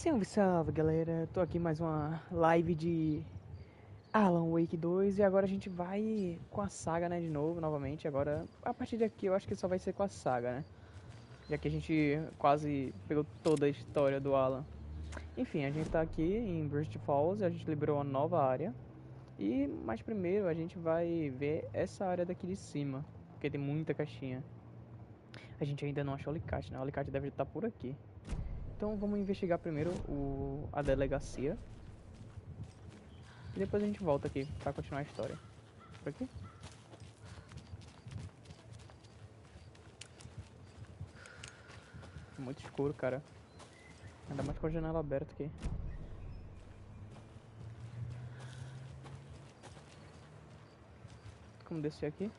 Salve, salve, galera. Tô aqui mais uma live de Alan Wake 2 e agora a gente vai com a saga, né, de novo, novamente. Agora, a partir daqui eu acho que só vai ser com a saga, né? Já que a gente quase pegou toda a história do Alan. Enfim, a gente tá aqui em Burst Falls, a gente liberou uma nova área. Mas primeiro a gente vai ver essa área daqui de cima, porque tem muita caixinha. A gente ainda não achou o alicate, né? O alicate deve estar por aqui. Então vamos investigar primeiro a delegacia. E depois a gente volta aqui pra continuar a história. Por aqui? Muito escuro, cara. Ainda mais com a janela aberta aqui. Como descer aqui?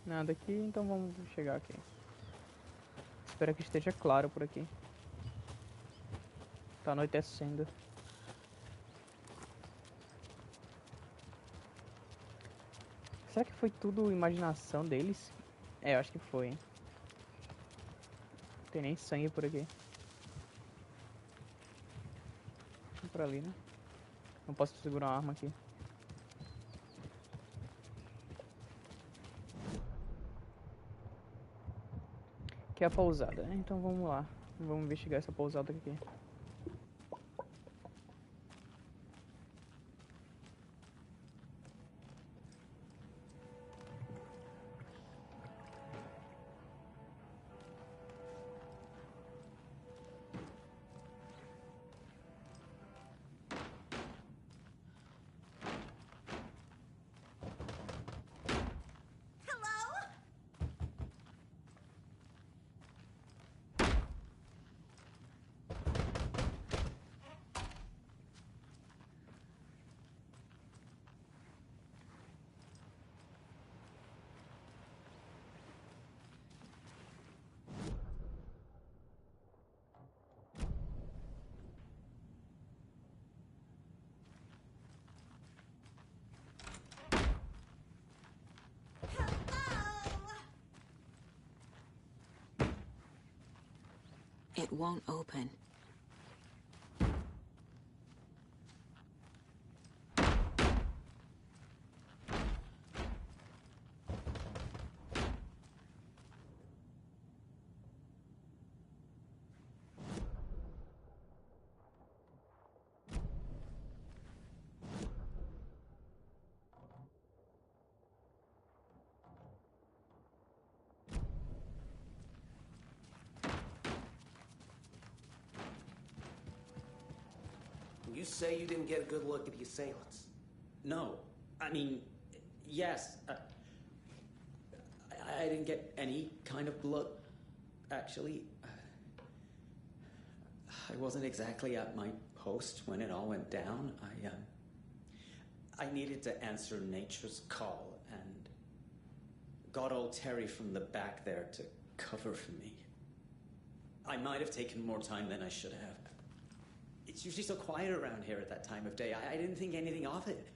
Nada aqui, então vamos chegar aqui. Espero que esteja claro por aqui. Tá anoitecendo. Será que foi tudo imaginação deles? É, eu acho que foi, hein? Não tem nem sangue por aqui. Vamos por ali, né? Não posso segurar uma arma aqui. Aqui é a pousada, né? Então vamos lá. Vamos investigar essa pousada aqui. It won't open. You say you didn't get a good look at the assailants. No. I mean, yes. I didn't get any kind of look, actually. I wasn't exactly at my post when it all went down. I needed to answer nature's call and got old Terry from the back there to cover for me. I might have taken more time than I should have. It's usually so quiet around here at that time of day. I didn't think anything of it.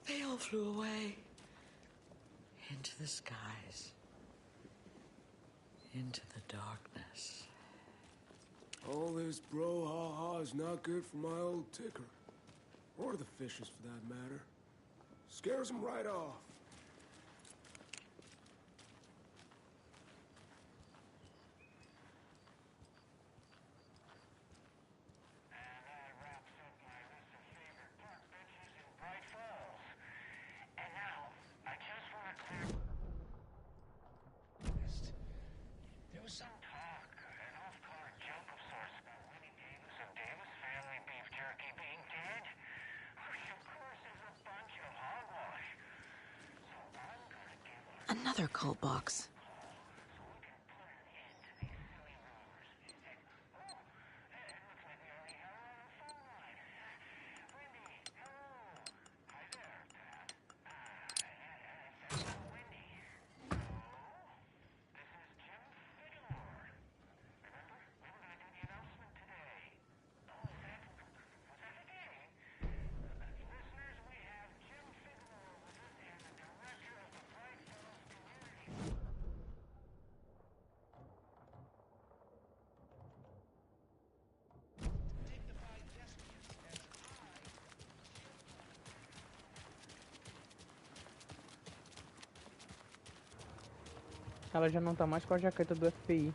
They all flew away. Into the skies. Into the darkness. All this brouhaha is not good for my old ticker. Or the fishes, for that matter. Scares them right off. There was some talk, an off-color joke of sorts about Winnie Davis and Davis family beef jerky being dead. Which of course is a bunch of hogwash. So I'm gonna give us Another cult box. so we can put an end to these silly rumors. And, it looks like we already have her on the phone line. Winnie, hello. Hi there, Pat. Ela já não tá mais com a jaqueta do FBI.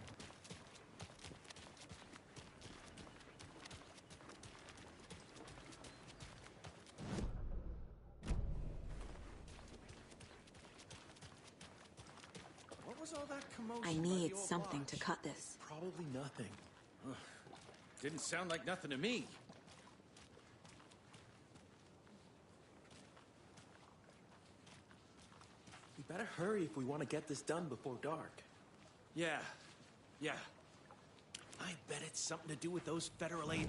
What was all that commotion I by the need old something to lodge? cut this. Probably nothing. Ugh. Didn't sound like nothing to me. We better hurry if we want to get this done before dark. Yeah. I bet it's something to do with those federal aid.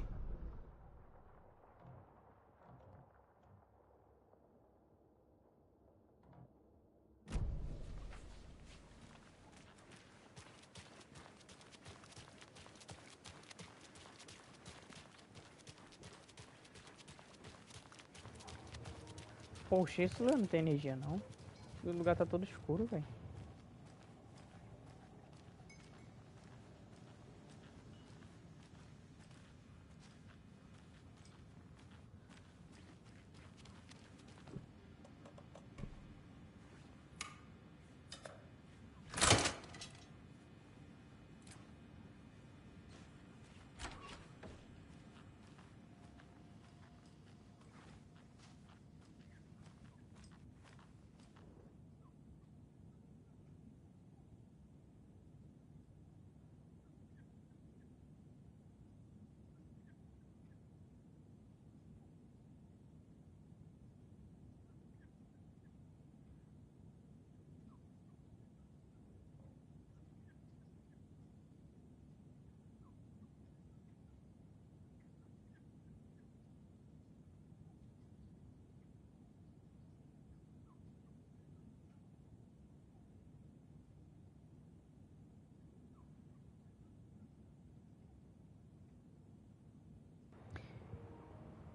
Poxa, isso não tem energia não. O lugar tá todo escuro, velho.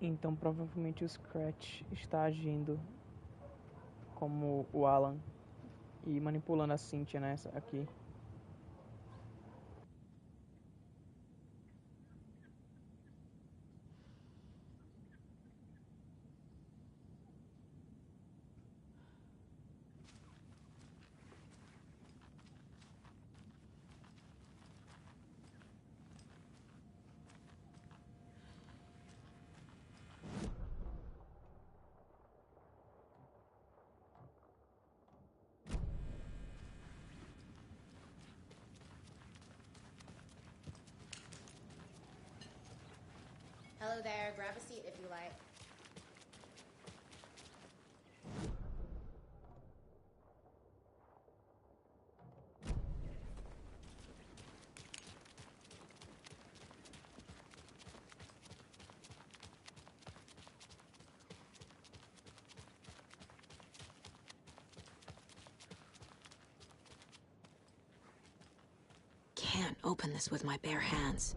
Então provavelmente o Scratch está agindo como o Alan e manipulando a Cynthia nessa aqui. Hello there, grab a seat if you like. Can't open this with my bare hands.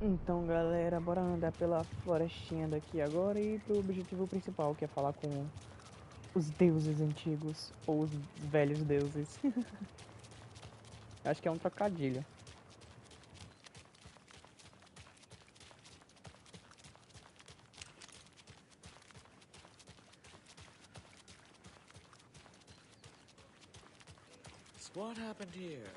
Então galera, bora andar pela florestinha daqui agora e ir pro objetivo principal, que é falar com os deuses antigos, ou os velhos deuses. Acho que é um trocadilho. What happened here?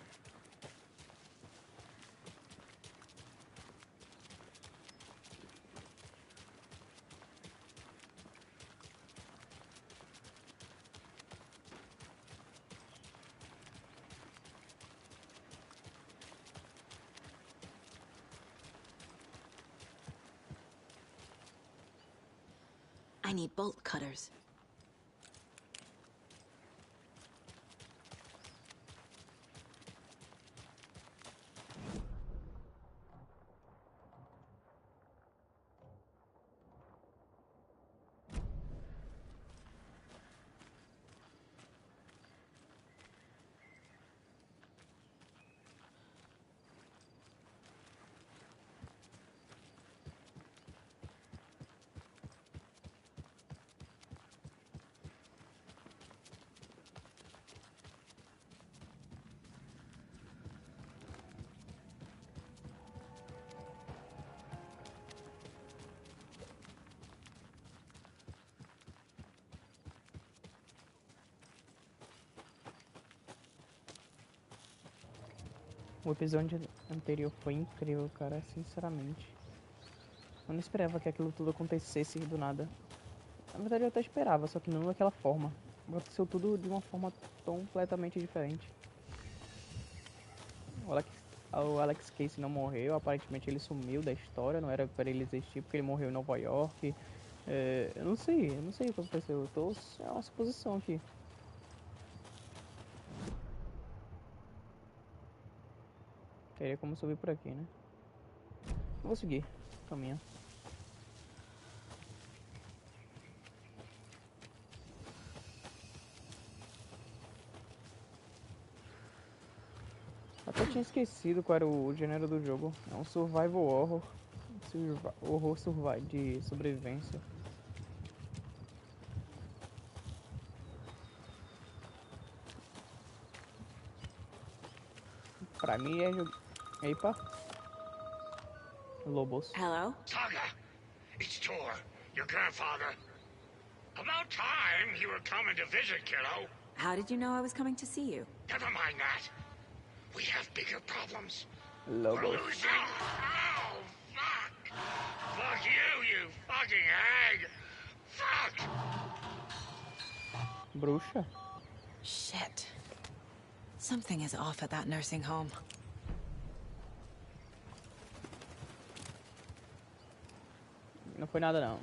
I need bolt cutters. O episódio anterior foi incrível, cara, sinceramente. Eu não esperava que aquilo tudo acontecesse do nada. Na verdade eu até esperava, só que não daquela forma. Aconteceu tudo de uma forma completamente diferente. O Alex Casey não morreu, aparentemente ele sumiu da história, não era para ele existir porque ele morreu em Nova York. Eu não sei o que aconteceu, é uma suposição aqui. Teria como subir por aqui, né? Eu vou seguir, caminho. Até tinha esquecido qual era o gênero do jogo. É um survival horror. Horror de sobrevivência. Pra mim é jogo. Epa. Lobos. Hello? Saga! It's Tor, your grandfather. About time you were coming to visit, kiddo. How did you know I was coming to see you? Never mind that. We have bigger problems. Lobos. We're losing. Oh, fuck! Fuck you fucking hag! Fuck! Bruxa? Shit. Something is off at that nursing home. Não foi nada não.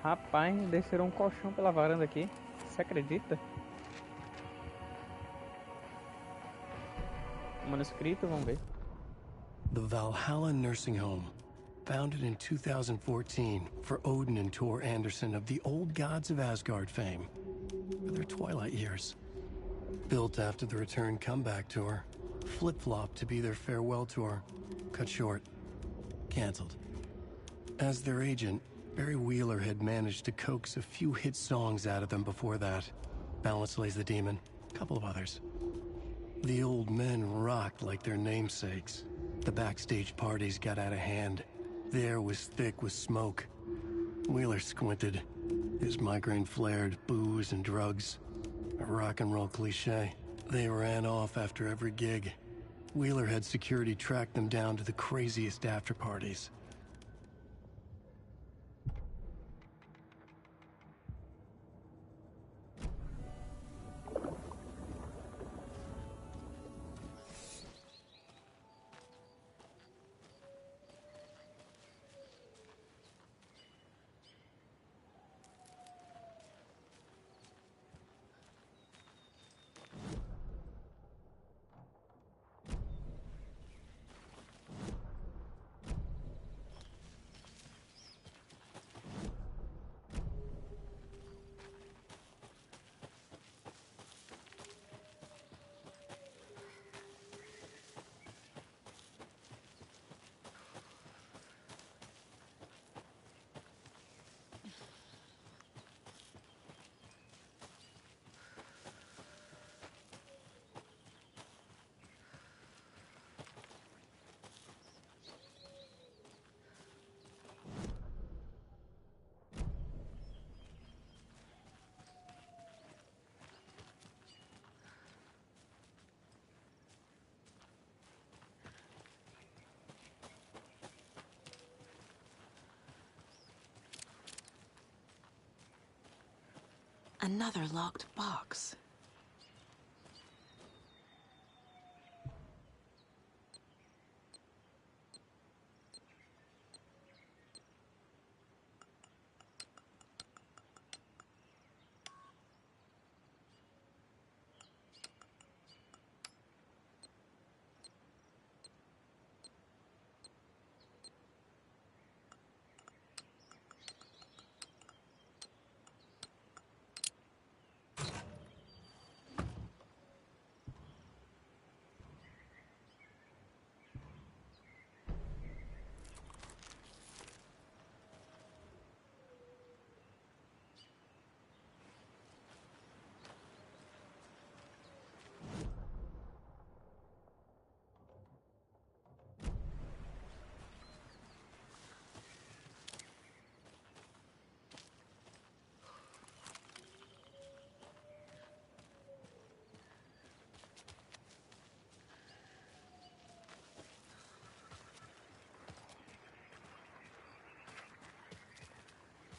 Rapaz, desceram um colchão pela varanda aqui. Você acredita? Manuscrito, vamos ver. The Valhalla Nursing Home, founded in 2014 for Odin and Tor Anderson of the Old Gods of Asgard fame, for their twilight years. Built after the return comeback tour, flip-flopped to be their farewell tour, cut short, canceled. As their agent, Barry Wheeler had managed to coax a few hit songs out of them before that. Balance Lays the Demon, a couple of others. The old men rocked like their namesakes. The backstage parties got out of hand. The air was thick with smoke. Wheeler squinted. His migraine flared, booze and drugs. A rock and roll cliche. They ran off after every gig. Wheeler had security track them down to the craziest after parties. Another locked box.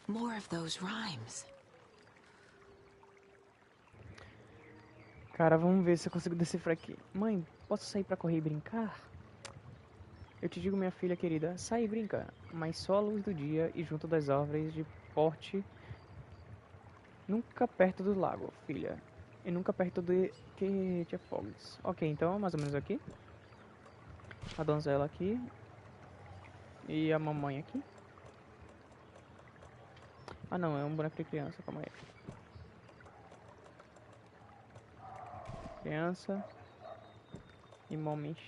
More of those rhymes. Cara, vamos ver se eu consigo decifrar aqui. Mãe, posso sair pra correr e brincar? Eu te digo, minha filha querida, sai e brinca, mas só à luz do dia e junto das árvores de porte. Nunca perto do lago, filha. E nunca perto de que te afogues. Ok, então mais ou menos aqui. A donzela aqui. E a mamãe aqui. Ah não, é um boneco de criança, calma aí. Criança. E mommies.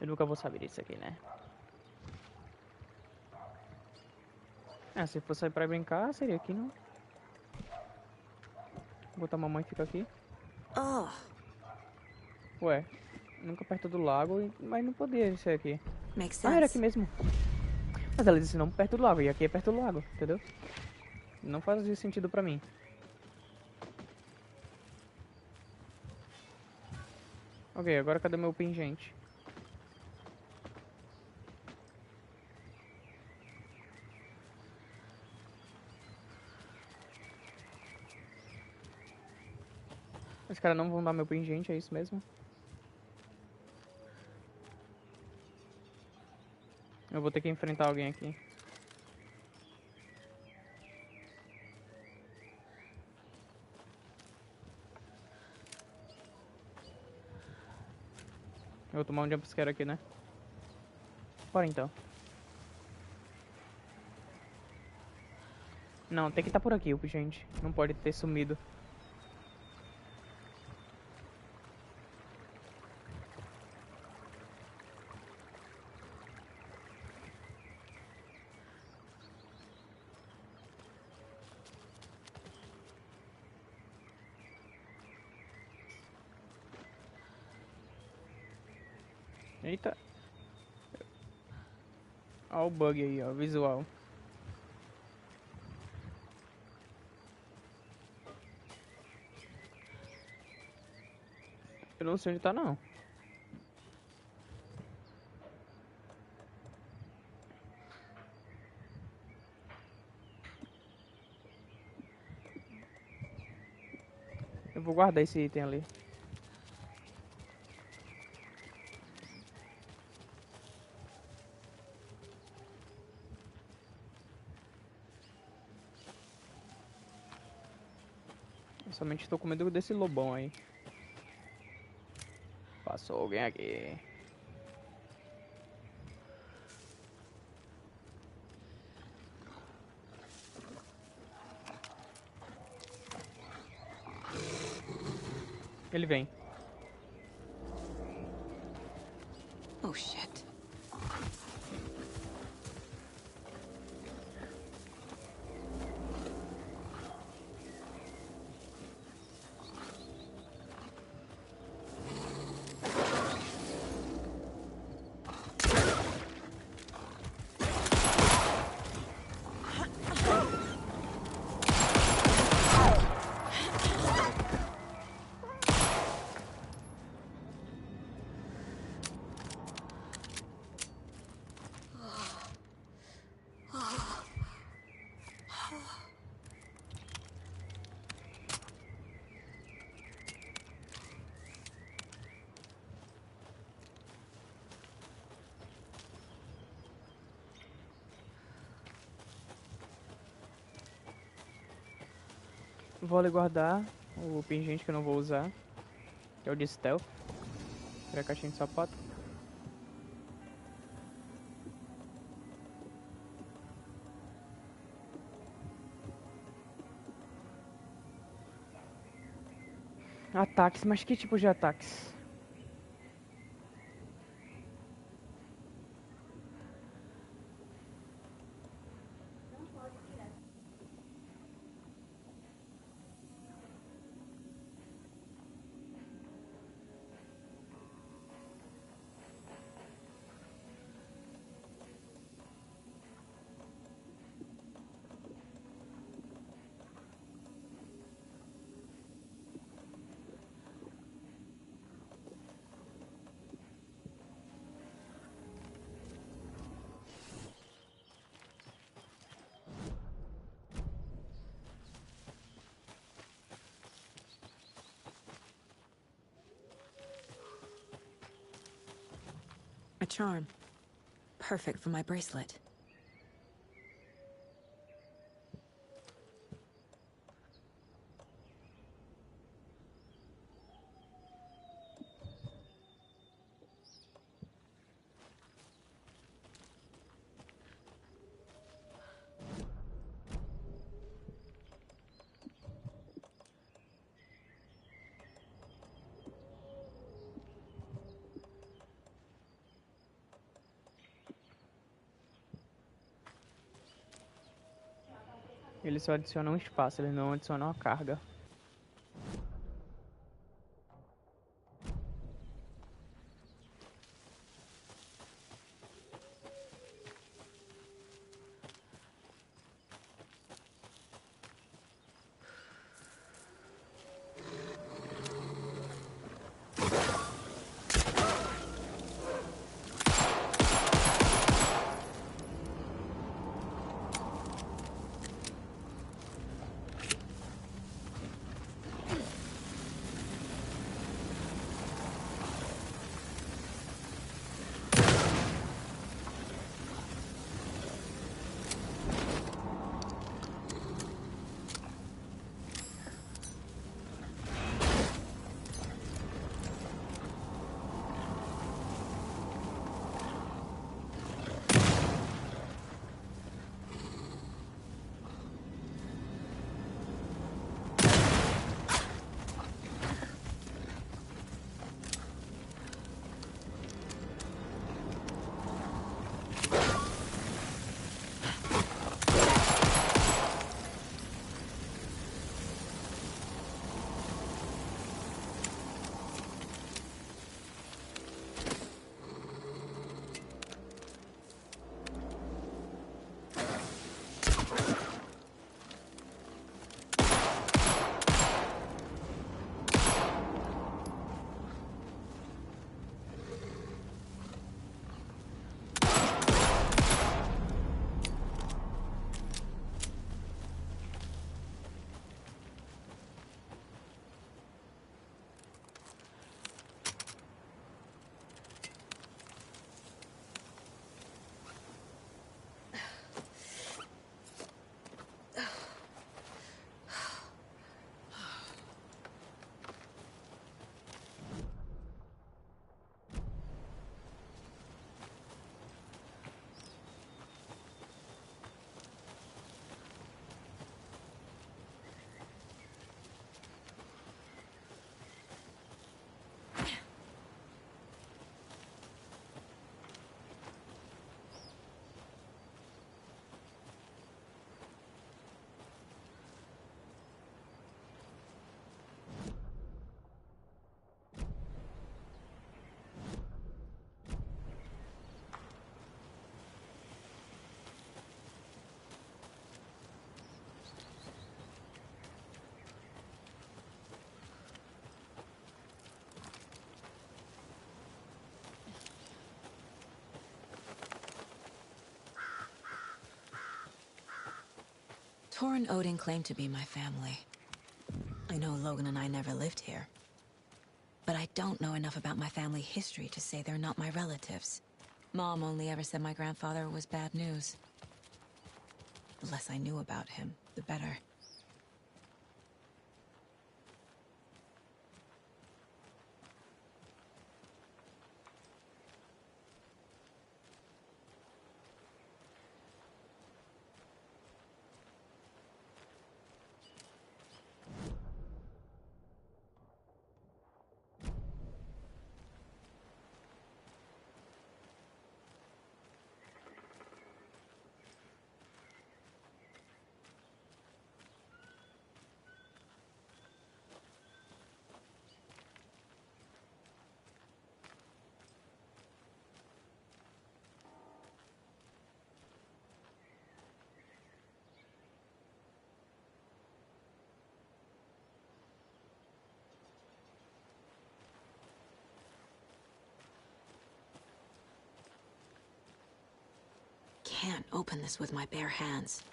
Eu nunca vou saber disso aqui, né? Se for sair pra brincar, seria aqui, não? Botar a mamãe fica aqui. Ué, nunca perto do lago, mas não podia ser aqui. Makes Ah, era aqui sense. mesmo. Mas ela disse não perto do lago, e aqui é perto do lago, entendeu? Não fazia sentido pra mim. Ok, agora cadê meu pingente? Os caras não vão dar meu pingente, é isso mesmo? Eu vou ter que enfrentar alguém aqui. Eu vou tomar um jumpscare aqui, né? Bora então. Não, tem que estar por aqui, gente. Não pode ter sumido. Eita. Olha o bug aí, ó, visual. Eu não sei onde tá, não. Eu vou guardar esse item ali. Eu somente estou com medo desse lobão aí. Passou alguém aqui. Ele vem. Oh shit. Vou ali guardar o pingente que eu não vou usar, que é o de stealth. Tirar a caixinha de sapato. Ataques, mas que tipo de ataques? A charm. Perfect for my bracelet. Eles só adicionam um espaço, eles não adicionam a carga. Tor and Odin claim to be my family. I know Logan and I never lived here. But I don't know enough about my family history to say they're not my relatives. Mom only ever said my grandfather was bad news. The less I knew about him, the better. can't open this with my bare hands.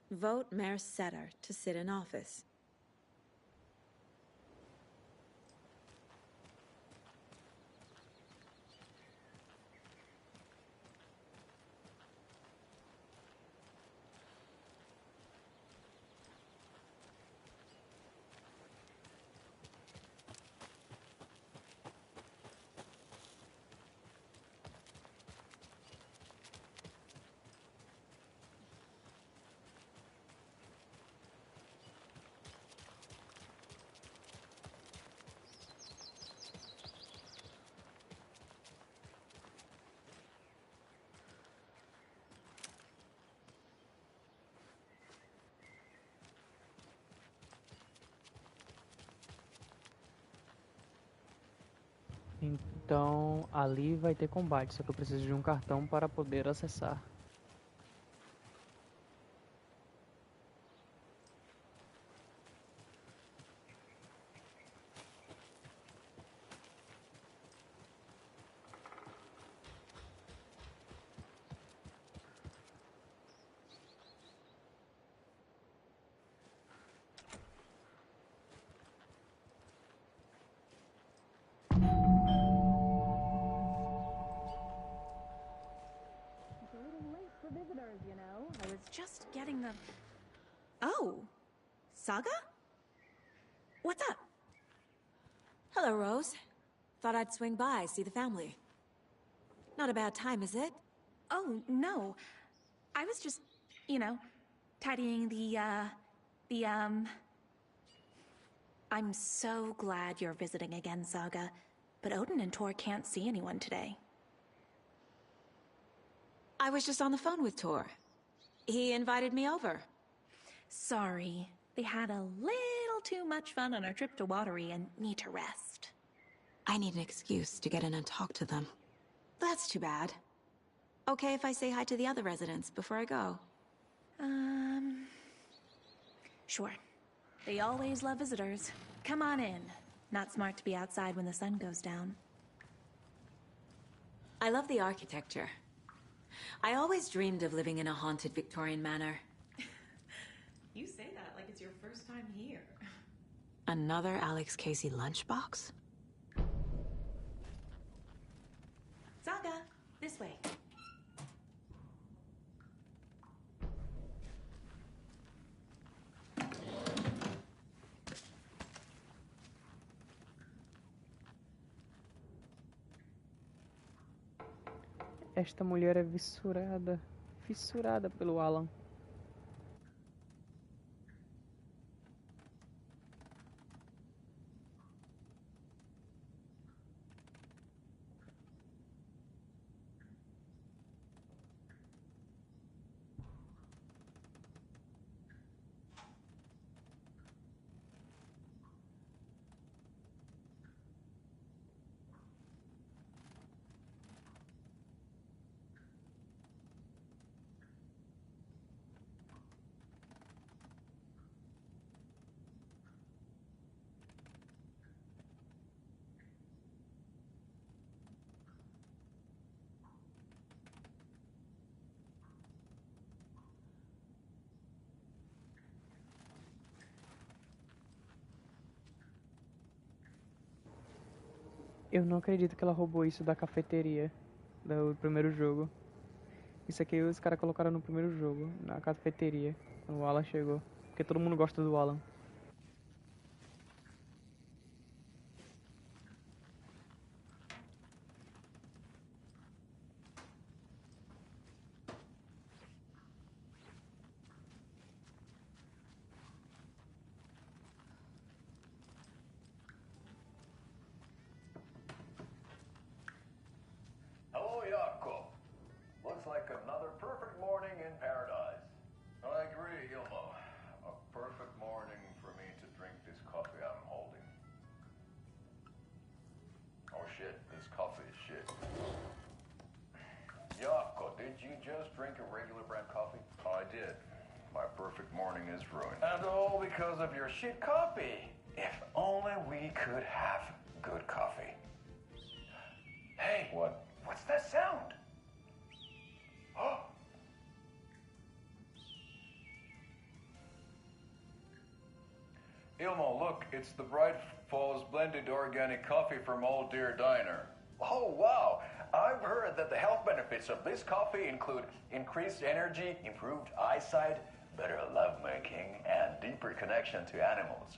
Vote Mayor Setter to sit in office. Então ali vai ter combate, só que eu preciso de um cartão para poder acessar. I was just getting the... Oh, Saga? What's up? Hello, Rose. Thought I'd swing by, see the family. Not a bad time, is it? Oh, no. I was just, tidying the... I'm so glad you're visiting again, Saga. But Odin and Tor can't see anyone today. I was just on the phone with Tor. He invited me over. Sorry. They had a little too much fun on our trip to Watery and need to rest. I need an excuse to get in and talk to them. That's too bad. Okay if I say hi to the other residents before I go? Sure. They always love visitors. Come on in. Not smart to be outside when the sun goes down. I love the architecture. I always dreamed of living in a haunted Victorian manor. You say that like it's your first time here. Another Alex Casey lunchbox? Saga, this way. Esta mulher é fissurada pelo Alan. Eu não acredito que ela roubou isso da cafeteria do primeiro jogo. Isso aqui os caras colocaram no primeiro jogo, na cafeteria, quando o Alan chegou. Porque todo mundo gosta do Alan. Hello, Jakob. Looks like another perfect morning in paradise. I agree, Ilmo. A perfect morning for me to drink this coffee I'm holding. Oh shit, this coffee is shit. Jakob, did you just drink a regular brand coffee? I did. My perfect morning is ruined. And all because of your shit coffee. If only we could have good coffee. Hey, what? What's that sound? Oh! Ilmo, look, it's the Bright Falls blended organic coffee from Old Deer Diner. Oh, wow! I've heard that the health benefits of this coffee include increased energy, improved eyesight, better lovemaking, and deeper connection to animals.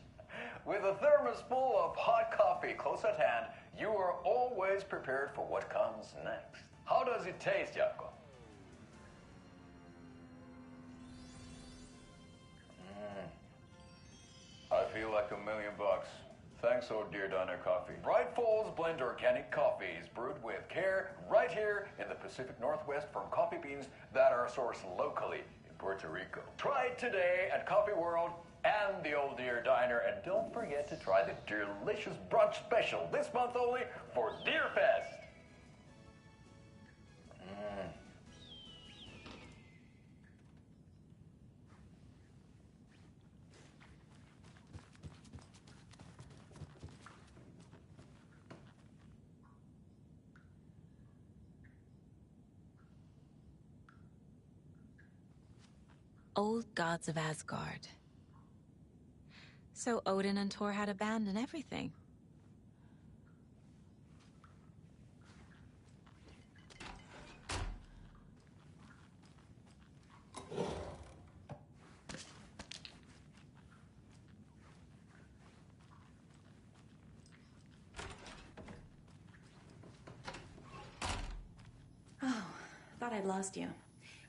With a thermos full of hot coffee close at hand, you are always prepared for what comes next. How does it taste, Jakob? I feel like $1 million. Thanks, Oh Dear Diner Coffee. Bright Falls Blend Organic Coffee is brewed with care right here in the Pacific Northwest from coffee beans that are sourced locally in Puerto Rico. Try it today at Coffee World and the Old Deer Diner, and don't forget to try the delicious brunch special this month only for Deer Fest. Old gods of Asgard. So Odin and Thor had a band and everything. Oh, thought I'd lost you.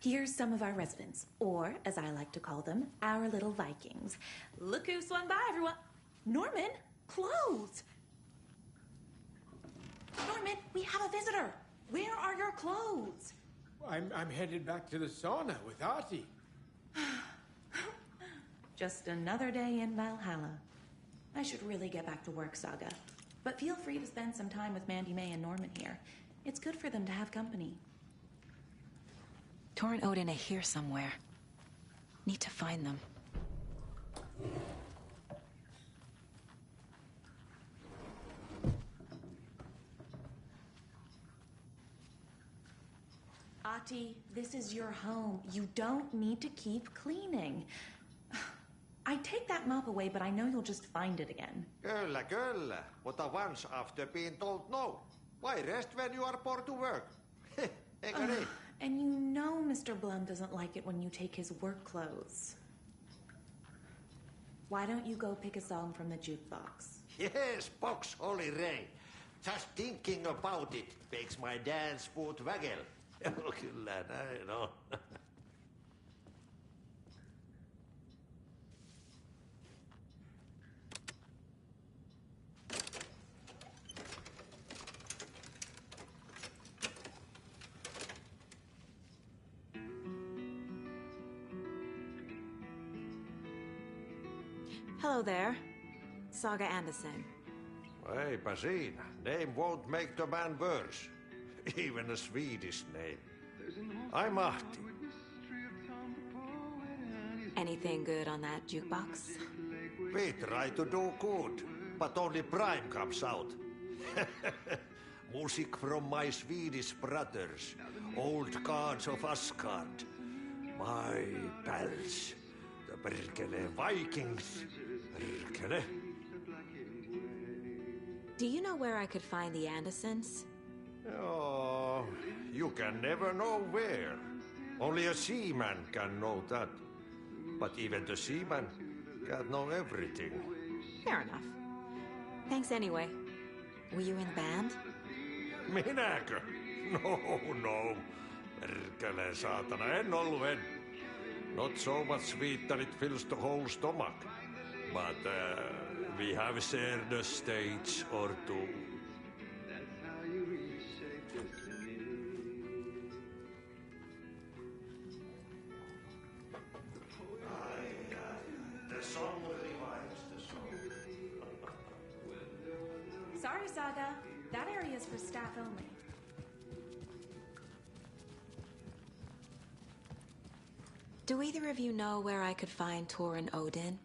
Here's some of our residents, or as I like to call them, our little Vikings. Look who swung by, everyone. Norman, clothes. Norman, we have a visitor. Where are your clothes? I'm headed back to the sauna with Artie. Just another day in Valhalla. I should really get back to work, Saga. But feel free to spend some time with Mandy May and Norman here. It's good for them to have company. Thor and Odin are here somewhere. Need to find them. Ati, this is your home. You don't need to keep cleaning. I take that mop away, but I know you'll just find it again. Kyllä, kyllä. Mutta once after being told no. Why rest when you are bored to work? Eikö niin? And you know Mr. Blum doesn't like it when you take his work clothes. Why don't you go pick a song from the jukebox? Yes, box Olli Ray. Just thinking about it makes my dance foot waggle. Kyllä näin on. Hello there. Saga Anderson. Eipä siinä. Name won't make the man worse. Even a Swedish name. I'm Ahti. Anything good on that jukebox? We try to do good, but only Prime comes out. Music from my Swedish brothers, old gods of Asgard. My pals, the Perkele Vikings. Perkele. Do you know where I could find the Andersons? Oh, you can never know where. Only a seaman can know that. But even the seaman can't know everything. Fair enough. Thanks anyway. Were you in the band? Minäkö? No. Perkele saatana, en ollut. Not so much sweet that it fills the whole stomach. But we have shared a stage or two. The song revives the song. Sorry, Saga. That area is for staff only. Do either of you know where I could find Tor and Odin?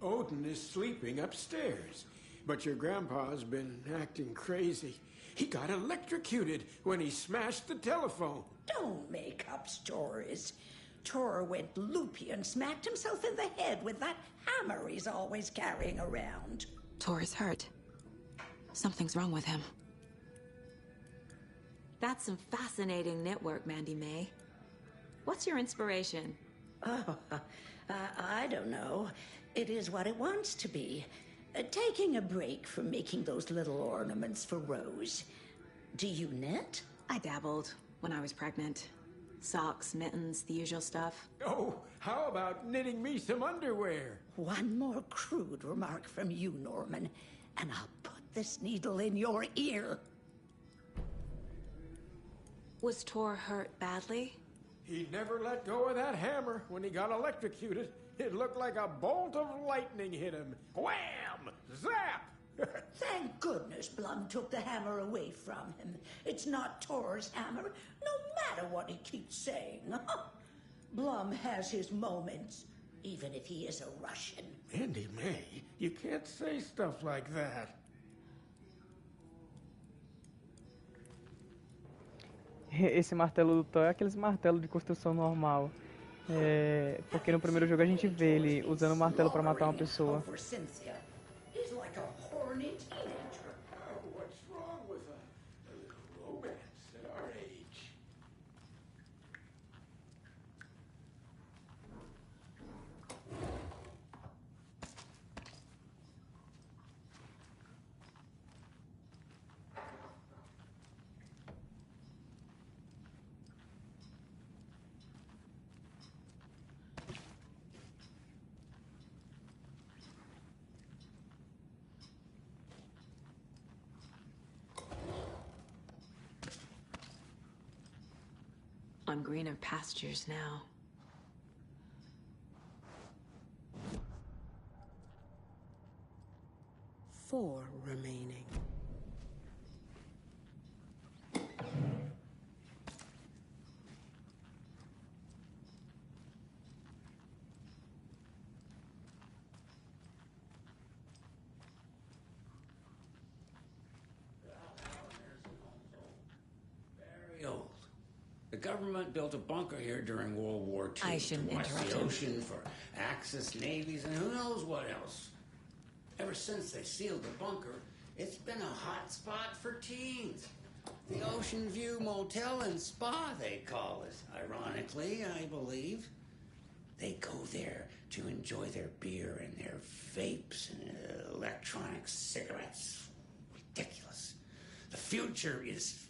Odin is sleeping upstairs, but your grandpa's been acting crazy. He got electrocuted when he smashed the telephone. Don't make up stories. Tor went loopy and smacked himself in the head with that hammer he's always carrying around. Tor is hurt. Something's wrong with him. That's some fascinating network, Mandy May. What's your inspiration? Oh, I don't know. It is what it wants to be. Taking a break from making those little ornaments for Rose. Do you knit? I dabbled when I was pregnant. Socks, mittens, the usual stuff. Oh, how about knitting me some underwear? One more crude remark from you, Norman, and I'll put this needle in your ear. Was Tor hurt badly? He never let go of that hammer when he got electrocuted. It looked like a bolt of lightning hit him. Wham! Zap! Thank goodness Blum took the hammer away from him. It's not Tor's hammer, no matter what he keeps saying. Blum has his moments, even if he is a Russian. Mandy May, you can't say stuff like that. Esse martelo do Thor é aqueles martelos de construção normal. Porque no primeiro jogo a gente vê ele usando o martelo pra matar uma pessoa. On greener pastures now. Four remaining. The government built a bunker here during World War II. I shouldn't to watch interrupt the him. ocean for Axis navies and who knows what else. Ever since they sealed the bunker, it's been a hot spot for teens. The Ocean View Motel and Spa, they call it. Ironically, I believe. They go there to enjoy their beer and their vapes and electronic cigarettes. Ridiculous. The future is...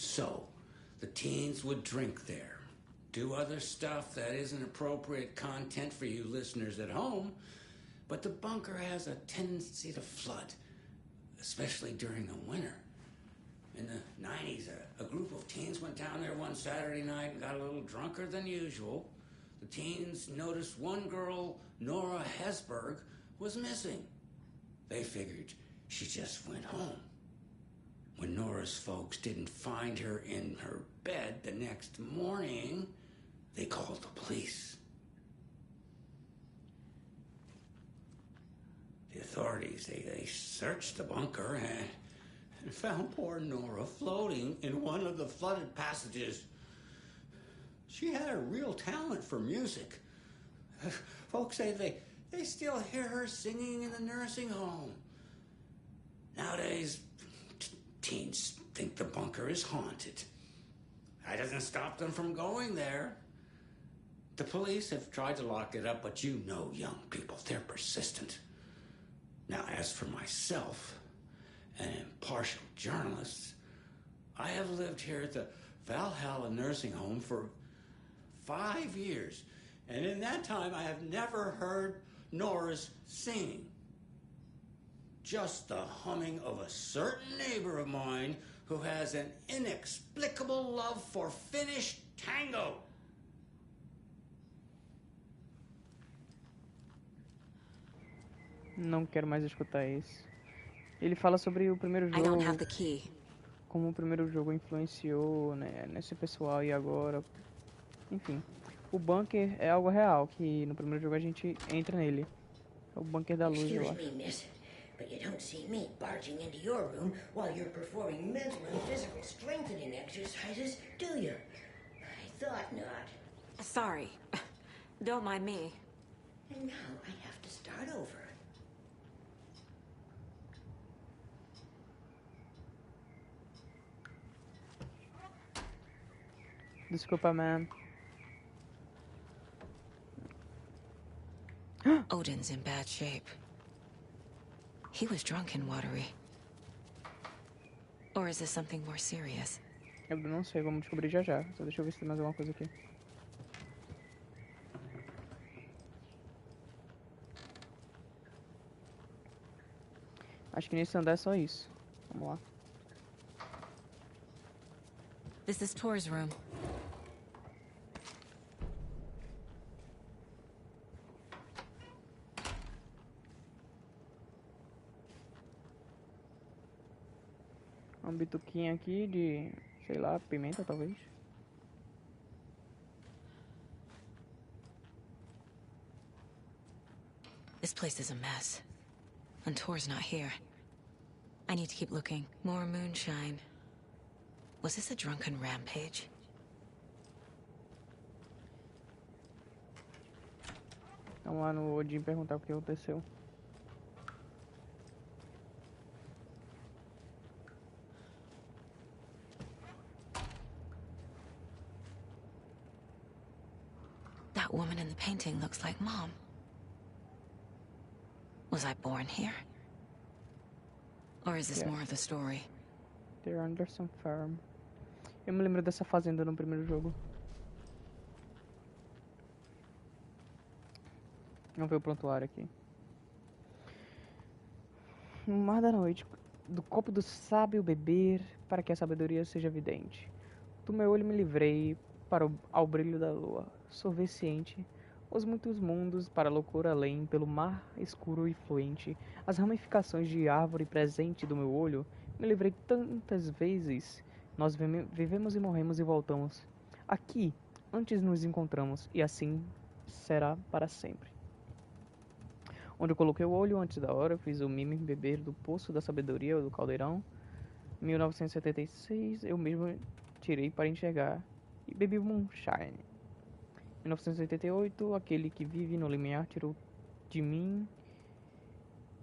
So, the teens would drink there, do other stuff that isn't appropriate content for you listeners at home, but the bunker has a tendency to flood, especially during the winter. In the 90s, a group of teens went down there one Saturday night and got a little drunker than usual. The teens noticed one girl, Nora Hesberg, was missing. They figured she just went home. When Nora's folks didn't find her in her bed the next morning, they called the police. The authorities, they searched the bunker and found poor Nora floating in one of the flooded passages. She had a real talent for music. Folks say They still hear her singing in the nursing home. Nowadays, teens think the bunker is haunted. That doesn't stop them from going there. The police have tried to lock it up, but you know young people, they're persistent. Now, as for myself, an impartial journalist, I have lived here at the Valhalla nursing home for 5 years, and in that time I have never heard Nora's singing. Just the humming of a certain neighbor of mine who has an inexplicable love for Finnish tango. Não quero mais escutar isso. Ele fala sobre o primeiro I don't jogo, have the key. como o primeiro jogo influenciou, né, nesse pessoal e agora. Enfim, o bunker é algo real, que no primeiro jogo a gente entra nele. É o bunker da luz, eu Excuse acho. me, miss, but you don't see me barging into your room while you're performing mental and physical strengthening exercises, do you? I thought not. Sorry. Don't mind me. And now I have to start over. Desculpa, man. Odin's in bad shape. He was drunk and watery. Or is this something more serious? Eu não sei, vamos descobrir já já. Só deixa eu ver se tem mais alguma coisa aqui. Acho que nesse andar é só isso. Vamos lá. This is Tor's room. Um bituquinho aqui de, sei lá, pimenta talvez. This place is a mess. And Tor's not here. I need to keep looking. More moonshine. Was this a drunken rampage? Vamos lá no Odin perguntar o que aconteceu. That woman in the painting looks like Mom. Was I born here? Or is this more of the story? They're under some farm. Eu me lembro dessa fazenda no primeiro jogo. Vamos ver o prontuário aqui. No mar da noite, do copo do sábio beber, para que a sabedoria seja evidente. Do meu olho me livrei ao brilho da lua, sorver ciente, os muitos mundos para a loucura além, pelo mar escuro e fluente, as ramificações de árvore presente do meu olho, me livrei tantas vezes, nós vivemos e morremos e voltamos. Aqui, antes nos encontramos, e assim será para sempre. Onde eu coloquei o olho antes da hora, fiz o mime beber do poço da sabedoria ou do caldeirão. 1976, eu mesmo tirei para enxergar e bebi moonshine. 1988, aquele que vive no limiar tirou de mim.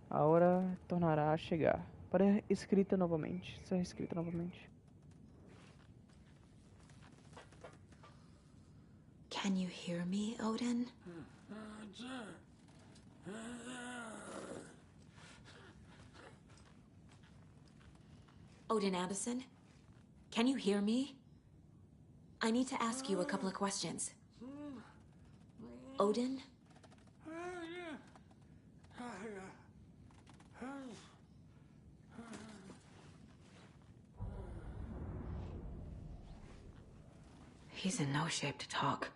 A hora tornará a chegar. Para escrita novamente. Ser escrita novamente. Can you hear me, Odin? Odin Addison? Can you hear me? I need to ask you a couple of questions. Odin? He's in no shape to talk.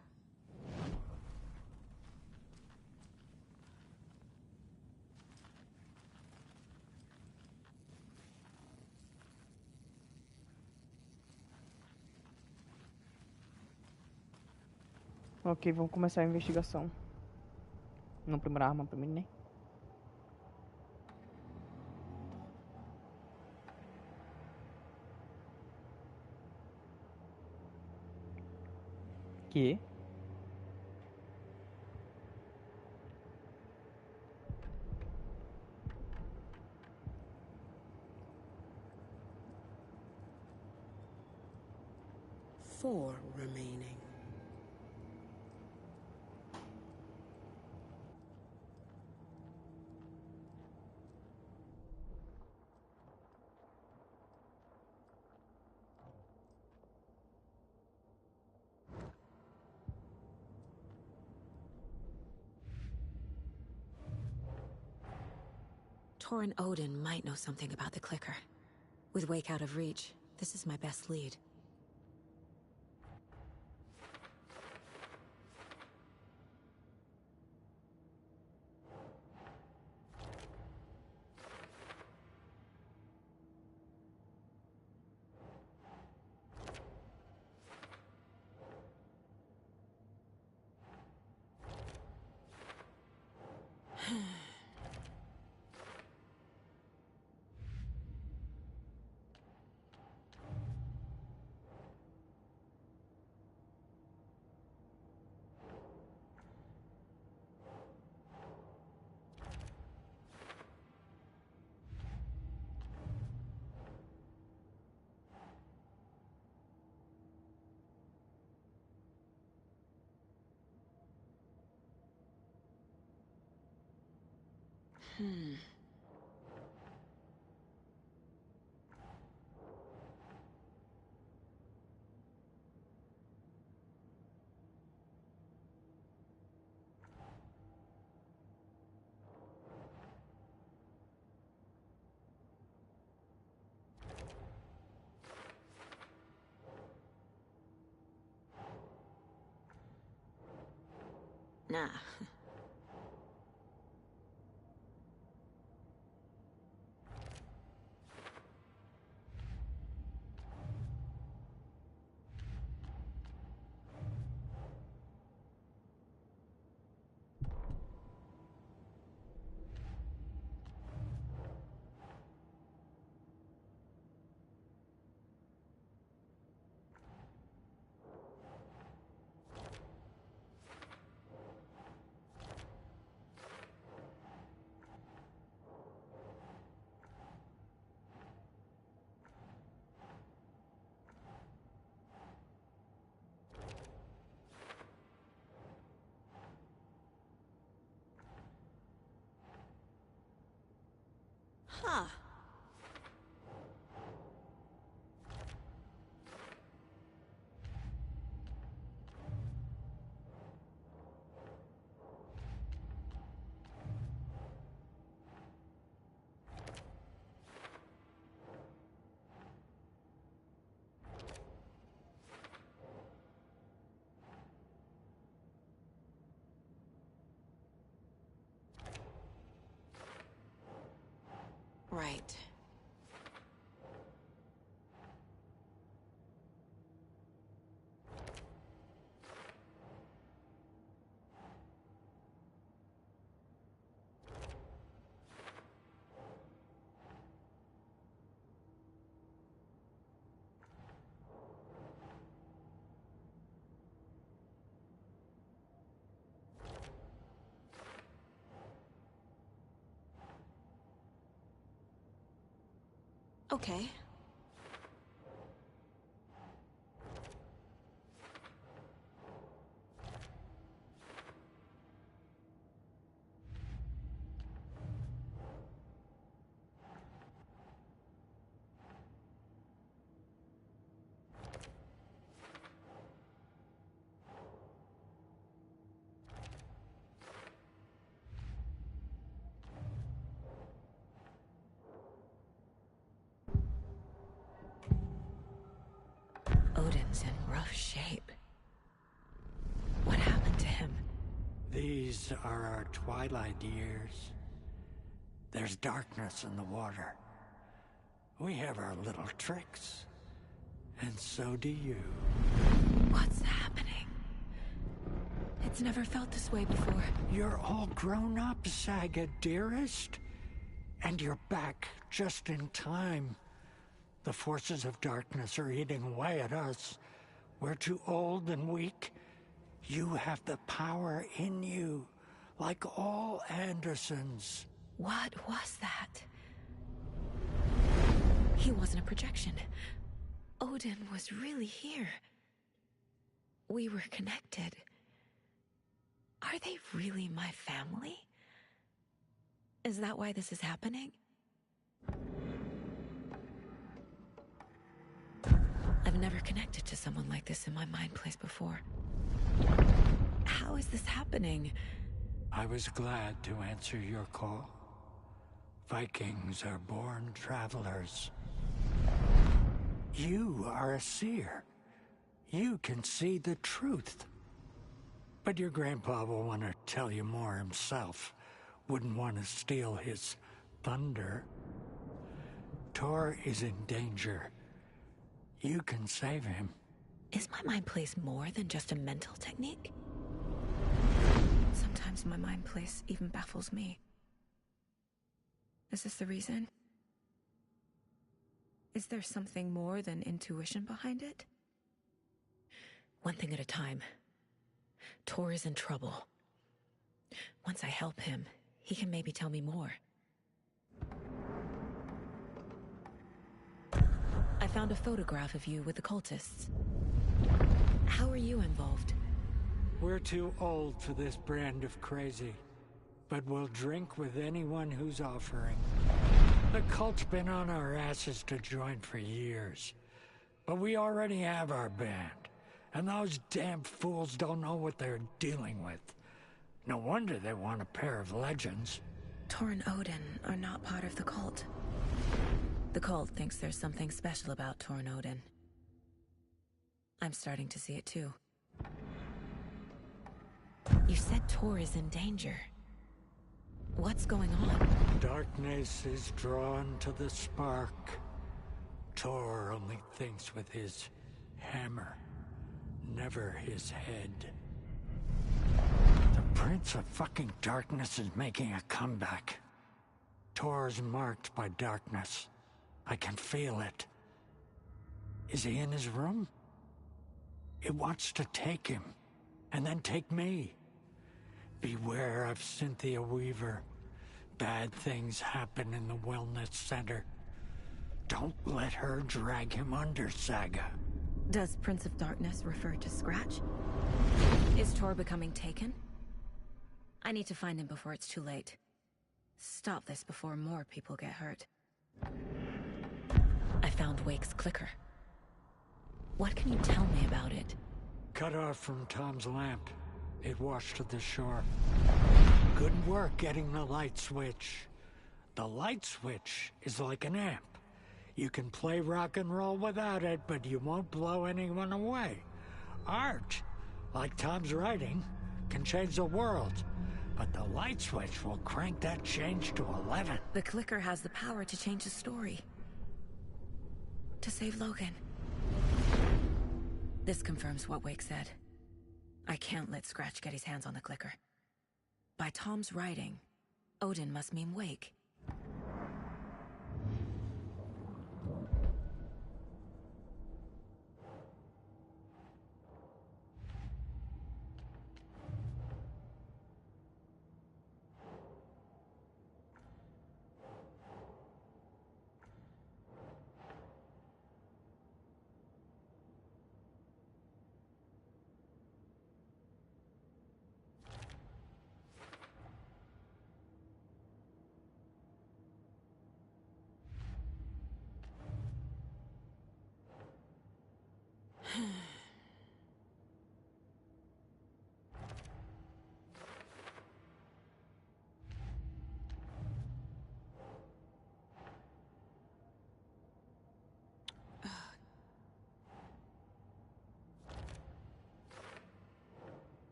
Ok, vamos começar a investigação. Não primeira arma pra mim, né? Que? 4 remaining. Torrin Odin might know something about the clicker. With Wake out of reach, this is my best lead. Nah. Huh. Right. Okay. Odin's in rough shape. What happened to him? These are our twilight years. There's darkness in the water. We have our little tricks. And so do you. What's happening? It's never felt this way before. You're all grown up, Saga, dearest. And you're back just in time. The forces of darkness are eating away at us. We're too old and weak. You have the power in you, like all Andersons. What was that? He wasn't a projection. Odin was really here. we were connected. Are they really my family? Is that why this is happening? I've never connected to someone like this in my mind place before. How is this happening? I was glad to answer your call. Vikings are born travelers. You are a seer. You can see the truth. But your grandpa will want to tell you more himself. Wouldn't want to steal his thunder. Tor is in danger. You can save him. Is my mind place more than just a mental technique? Sometimes my mind place even baffles me. Is this the reason? Is there something more than intuition behind it? One thing at a time. Tor is in trouble. Once I help him, he can maybe tell me more. I found a photograph of you with the cultists. How are you involved? We're too old for this brand of crazy, but we'll drink with anyone who's offering. The cult's been on our asses to join for years, but we already have our band, and those damn fools don't know what they're dealing with. No wonder they want a pair of legends. Tor and Odin are not part of the cult. The cult thinks there's something special about Tor and Odin. I'm starting to see it too. You said Tor is in danger. What's going on? Darkness is drawn to the spark. Tor only thinks with his hammer, never his head. The Prince of fucking Darkness is making a comeback. Tor's marked by darkness. I can feel it. Is he in his room? It wants to take him, and then take me. Beware of Cynthia Weaver. Bad things happen in the wellness center. Don't let her drag him under, Saga. Does Prince of Darkness refer to Scratch? Is Tor becoming taken? I need to find him before it's too late. Stop this before more people get hurt. I found Wake's clicker. What can you tell me about it? Cut off from Tom's lamp. It washed to the shore. Good work getting the light switch. The light switch is like an amp. You can play rock and roll without it, but you won't blow anyone away. Art, like Tom's writing, can change the world. But the light switch will crank that change to 11. The clicker has the power to change the story. To save Logan. This confirms what Wake said. I can't let Scratch get his hands on the clicker. By Tom's writing, Odin must mean Wake.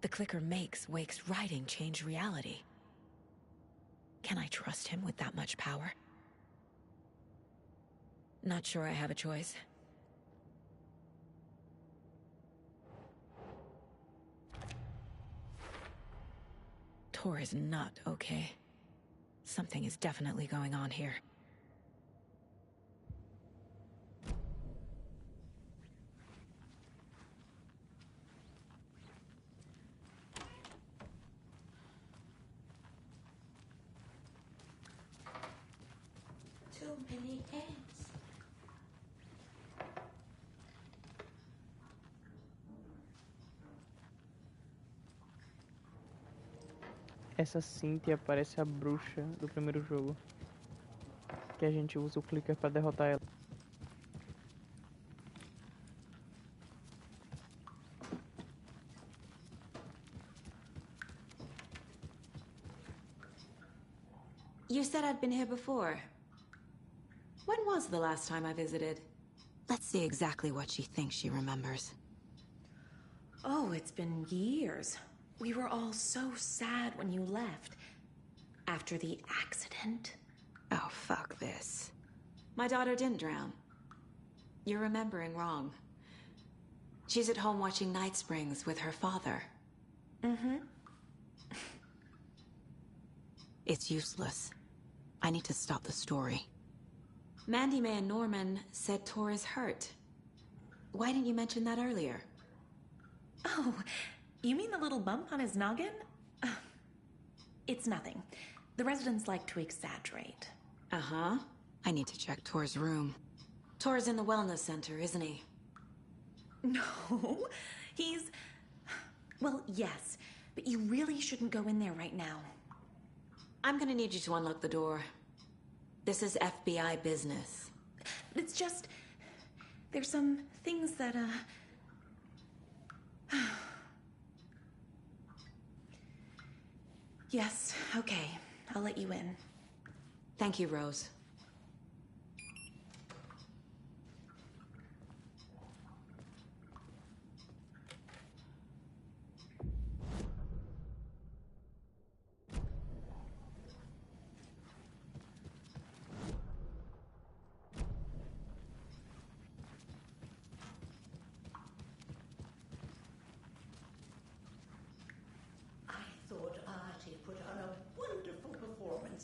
The clicker makes Wake's writing change reality. Can I trust him with that much power? Not sure I have a choice. Tor is not okay. Something is definitely going on here. Too many ants. Essa Cynthia parece a bruxa do primeiro jogo. Que a gente usa o clicker pra derrotar ela. You said I'd been here before. When was the last time I visited? Let's see exactly what she thinks she remembers. Oh, it's been years. We were all so sad when you left. After the accident. Oh, fuck this. My daughter didn't drown. You're remembering wrong. She's at home watching Night Springs with her father. Mm-hmm. It's useless. I need to stop the story. Mandy May and Norman said Tor is hurt. Why didn't you mention that earlier? Oh, you mean the little bump on his noggin? It's nothing. The residents like to exaggerate. Uh-huh. I need to check Tor's room. Tor's in the wellness center, isn't he? No, he's... Well, yes, but you really shouldn't go in there right now. I'm gonna need you to unlock the door. This is FBI business. It's just... There's some things that, Yes, okay. I'll let you in. Thank you, Rose.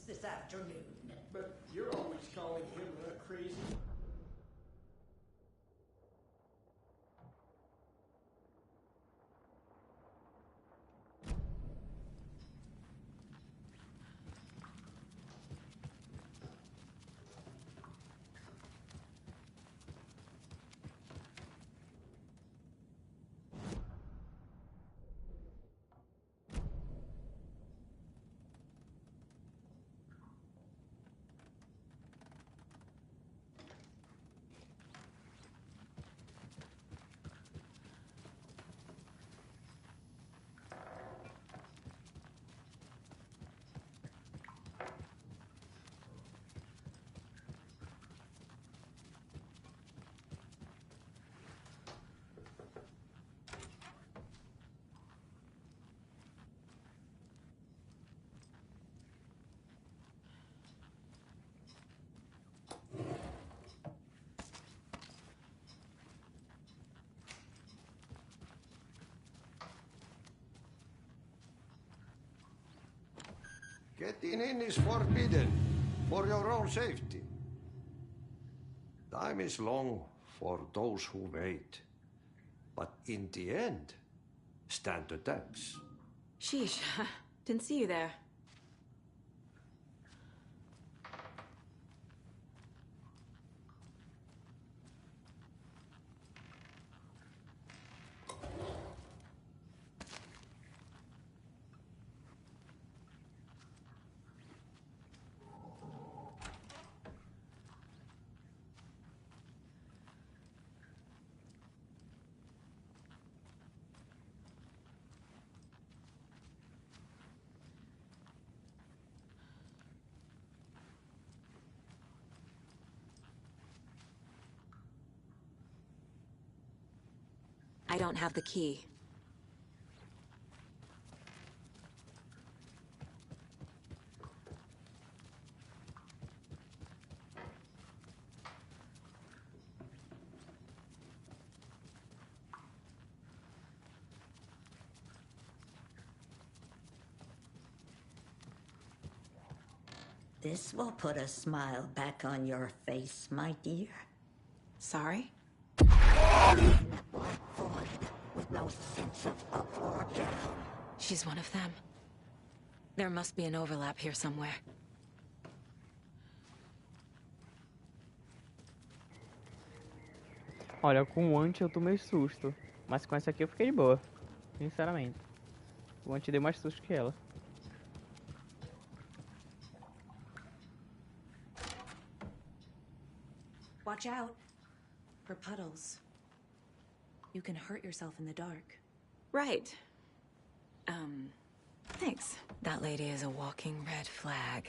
This afternoon. But you're always calling him crazy. Getting in is forbidden, for your own safety. Time is long for those who wait. But in the end, stand the thanks. Sheesh, didn't see you there. I don't have the key. This will put a smile back on your face, my dear. Sorry? With no sense of up or down. She's one of them. There must be an overlap here somewhere. Olha, com o anti eu tomei susto. Mas com essa aqui eu fiquei de boa. Sinceramente. O anti deu mais susto que ela. watch out for puddles. You can hurt yourself in the dark. Right. Thanks. That lady is a walking red flag.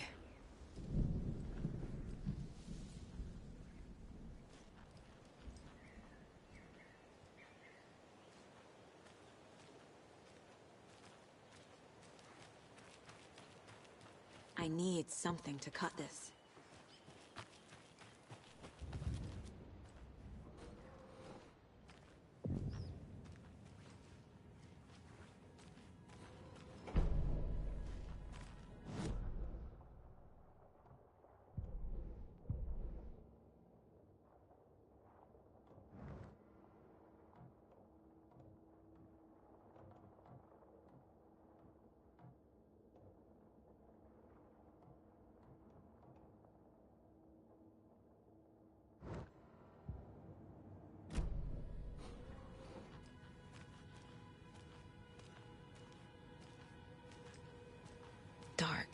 I need something to cut this. Dark.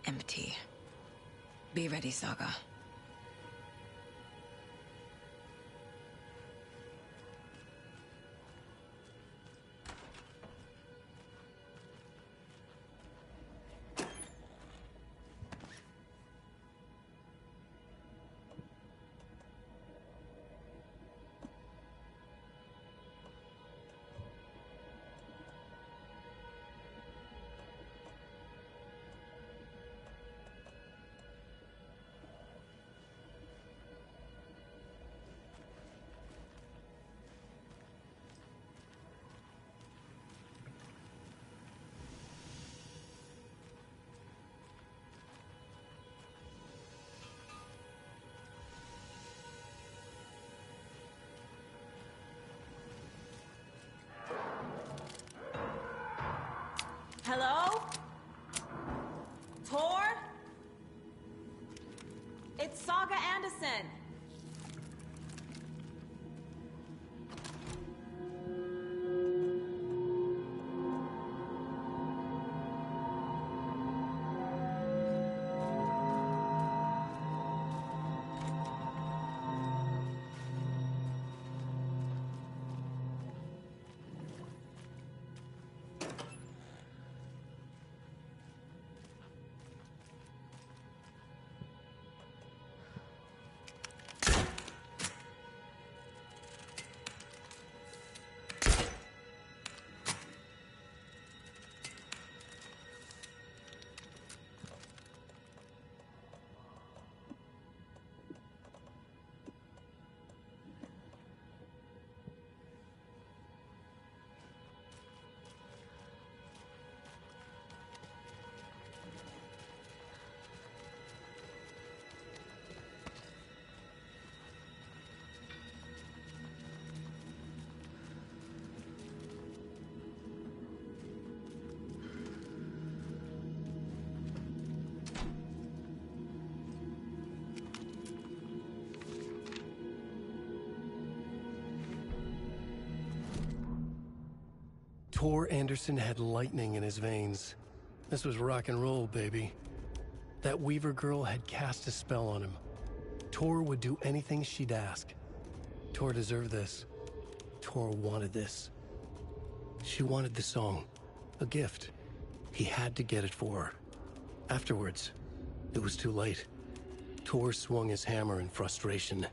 Empty. Be ready, Saga. Hello? Tor? It's Saga Anderson. Tor Anderson had lightning in his veins. This was rock and roll, baby. That Weaver girl had cast a spell on him. Tor would do anything she'd ask. Tor deserved this. Tor wanted this. She wanted the song, a gift. He had to get it for her. Afterwards, it was too late. Tor swung his hammer in frustration.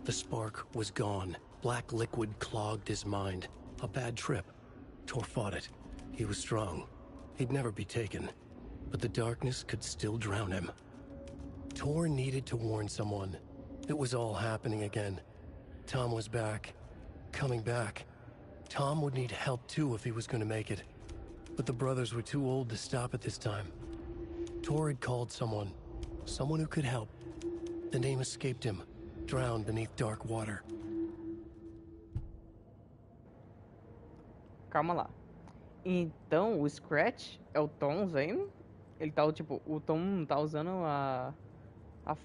The spark was gone. Black liquid clogged his mind. A bad trip. Tor fought it. He was strong. He'd never be taken. But the darkness could still drown him. Tor needed to warn someone. It was all happening again. Tom was back. Coming back. Tom would need help too if he was going to make it. But the brothers were too old to stop it this time. Tor had called someone. Someone who could help. The name escaped him. Drowned beneath dark water. Calma lá. Então, o Scratch é o Tom usando? Ele tá, tipo, o Tom tá usando a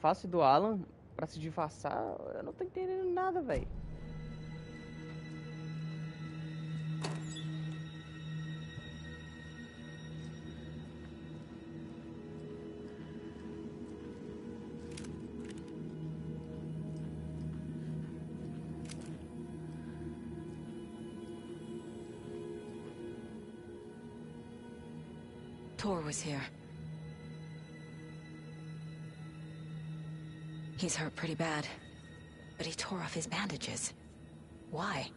face do Alan pra se disfarçar? Eu não tô entendendo nada, velho. Tor was here. He's hurt pretty bad, but he tore off his bandages. Why?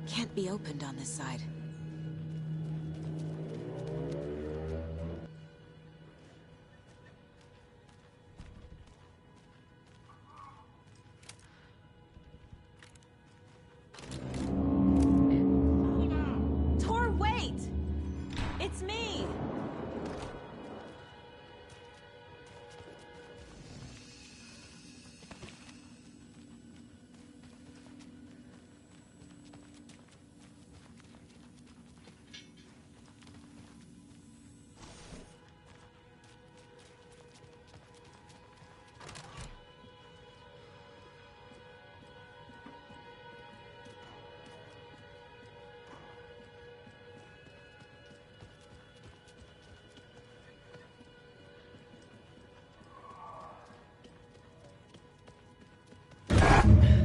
Can't be opened on this side. Tor, wait! It's me!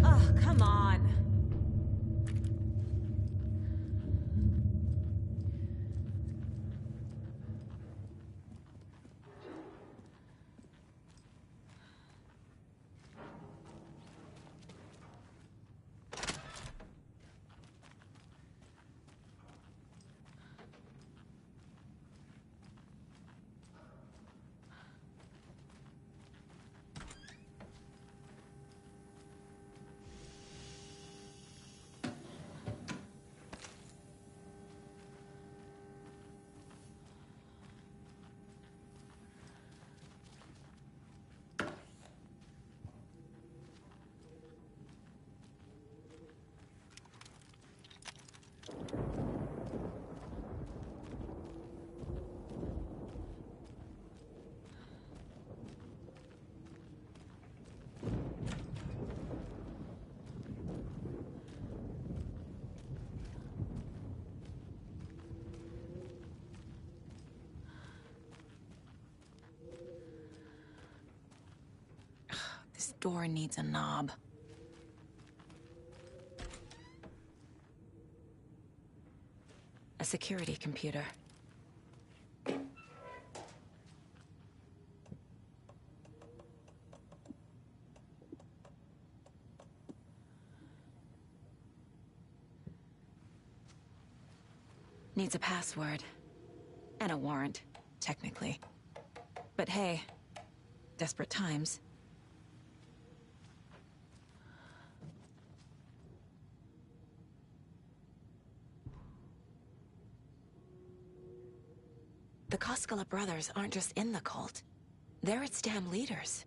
Oh, come on. This door needs a knob. A security computer. Needs a password. And a warrant, technically. But hey, desperate times. The Koskela brothers aren't just in the cult. They're its damn leaders.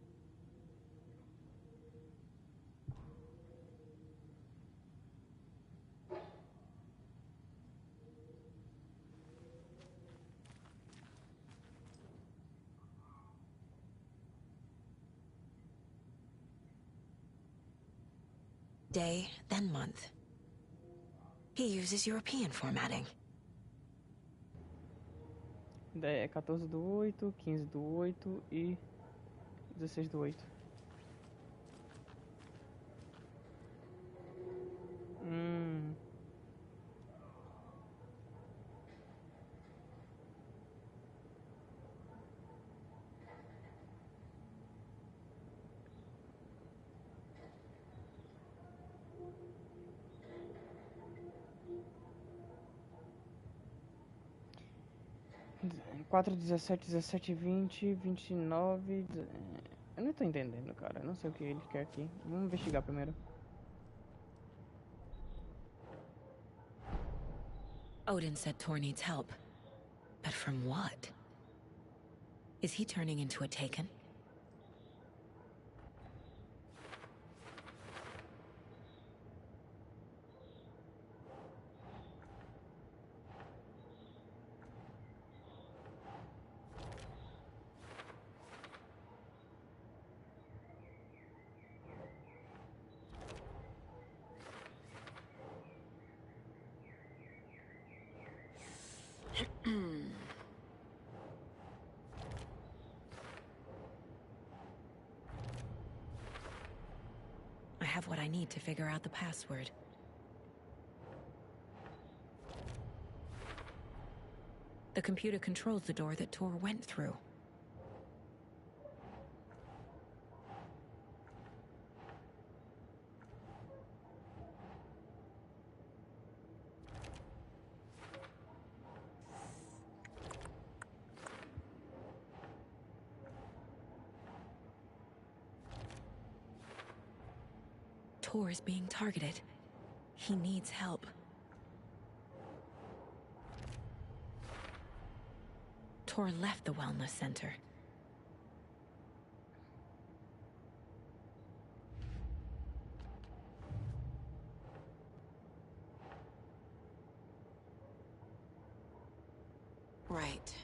Day, then month. He uses European formatting. É 14/8, 15/8 e 16/8. Hum. Quatro, 17, 17, 20, 29. Eu não tô entendendo, cara. Eu não sei o que ele quer aqui. Vamos investigar primeiro. Odin said Tor needs help. But from what? Is he turning into a Taken? I have what I need to figure out the password. The computer controls the door that Tor went through. Tor is being targeted. He needs help. Tor left the wellness center. Right.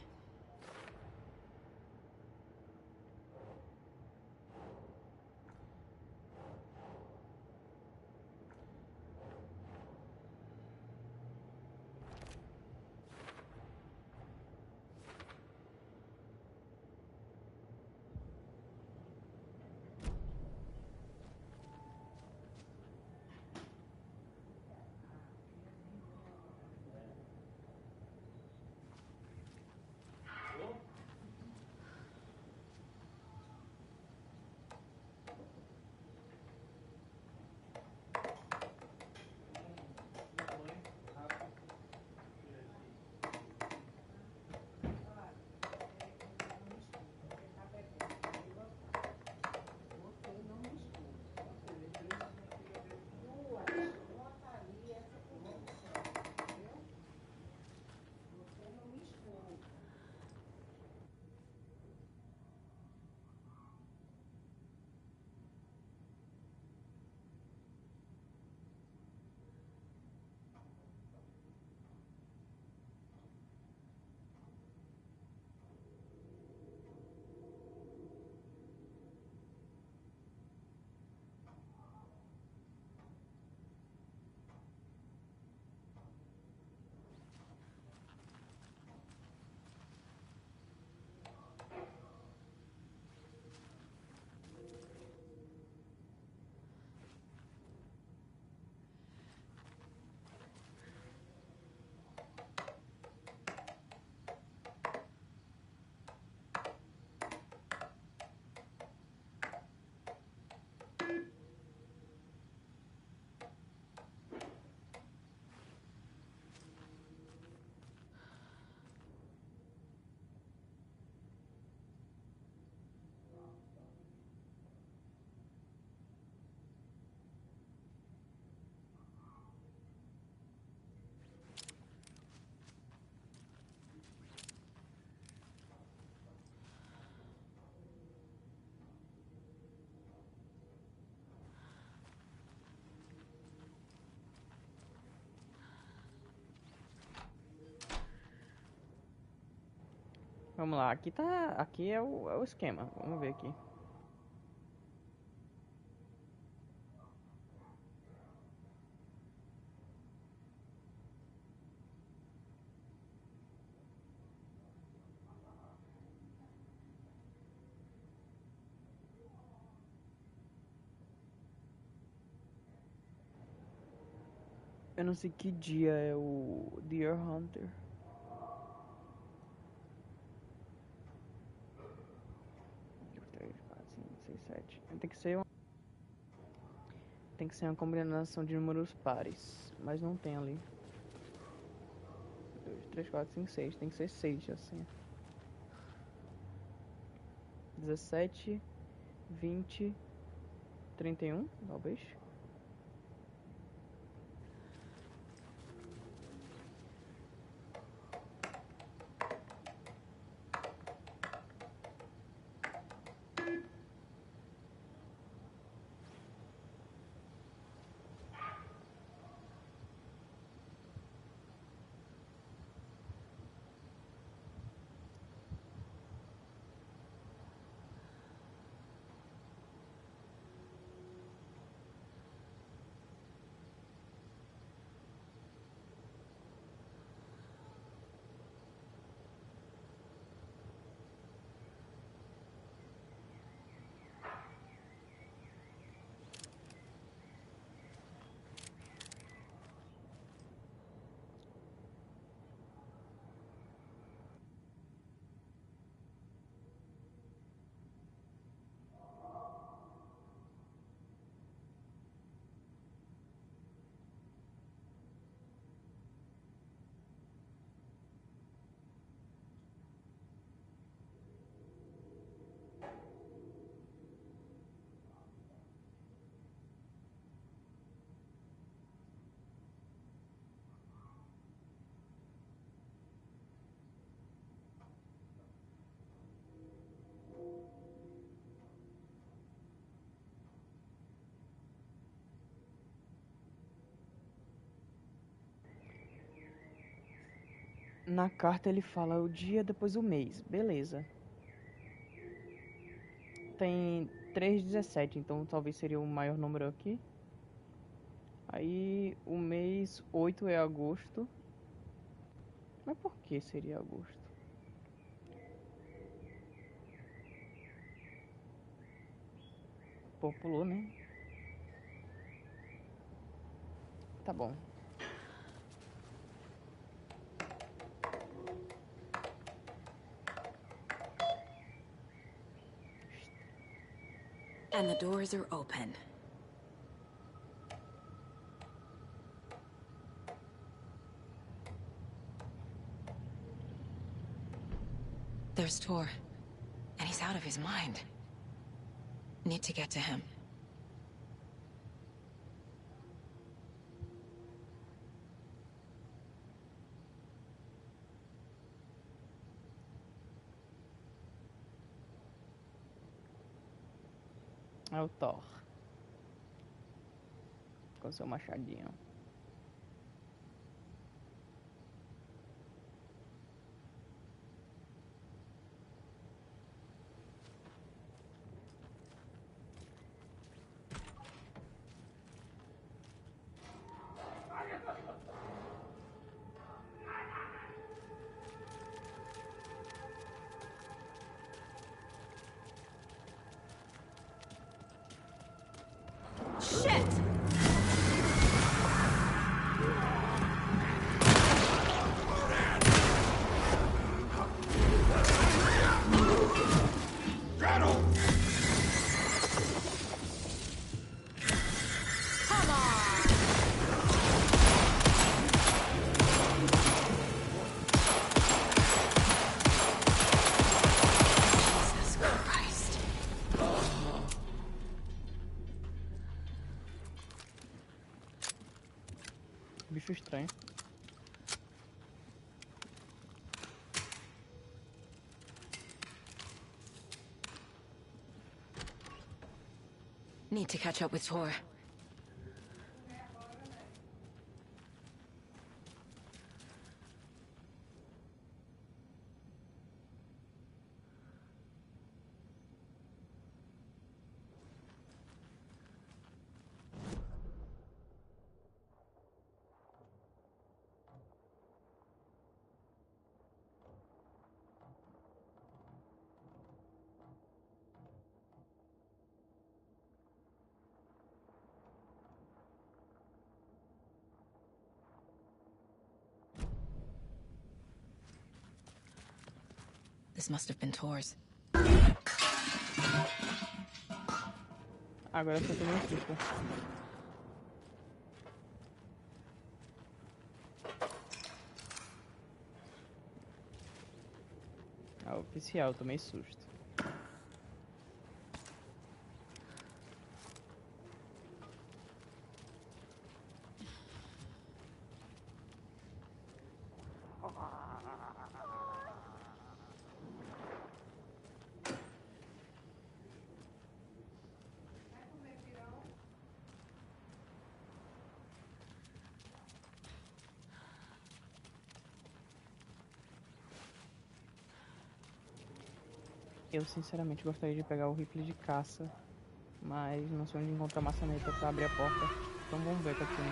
Vamos lá, aqui tá. Aqui é o esquema. Vamos ver aqui. Eu não sei que dia é o Deer Hunter. Tem que ser uma combinação de números pares, mas não tem ali. 2, 3, 4, 5, 6. Tem que ser 6 assim. 17, 20, 31, talvez. Na carta ele fala o dia, depois o mês. Beleza. Tem 3,17, então talvez seria o maior número aqui. Aí o mês 8 é agosto. Mas por que seria agosto? Pô, pulou, né? Tá bom. And the doors are open. There's Tor, and he's out of his mind. Need to get to him. É o Thor. Com seu machadinho. Shit! Bicho estranho. Need to catch up with Tor. This must have been Tor's. Agora você tomou um susto. Ah, oficial, tomei susto. Eu sinceramente gostaria de pegar o rifle de caça, mas não sei onde encontrar maçaneta pra abrir a porta. Então vamos ver, Capítulo.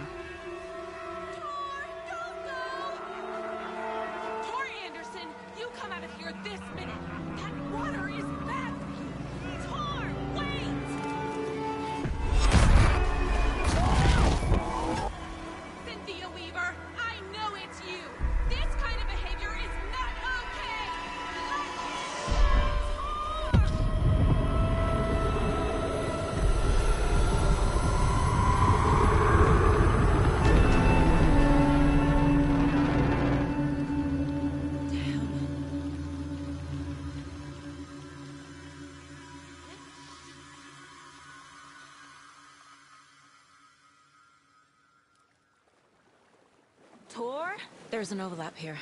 Tor Anderson, you come out of here this minute. That water is bad for you. Tor, wait! Cynthia Weaver, I know it's you. This kind of behavior is not okay. Tor? There's an overlap here.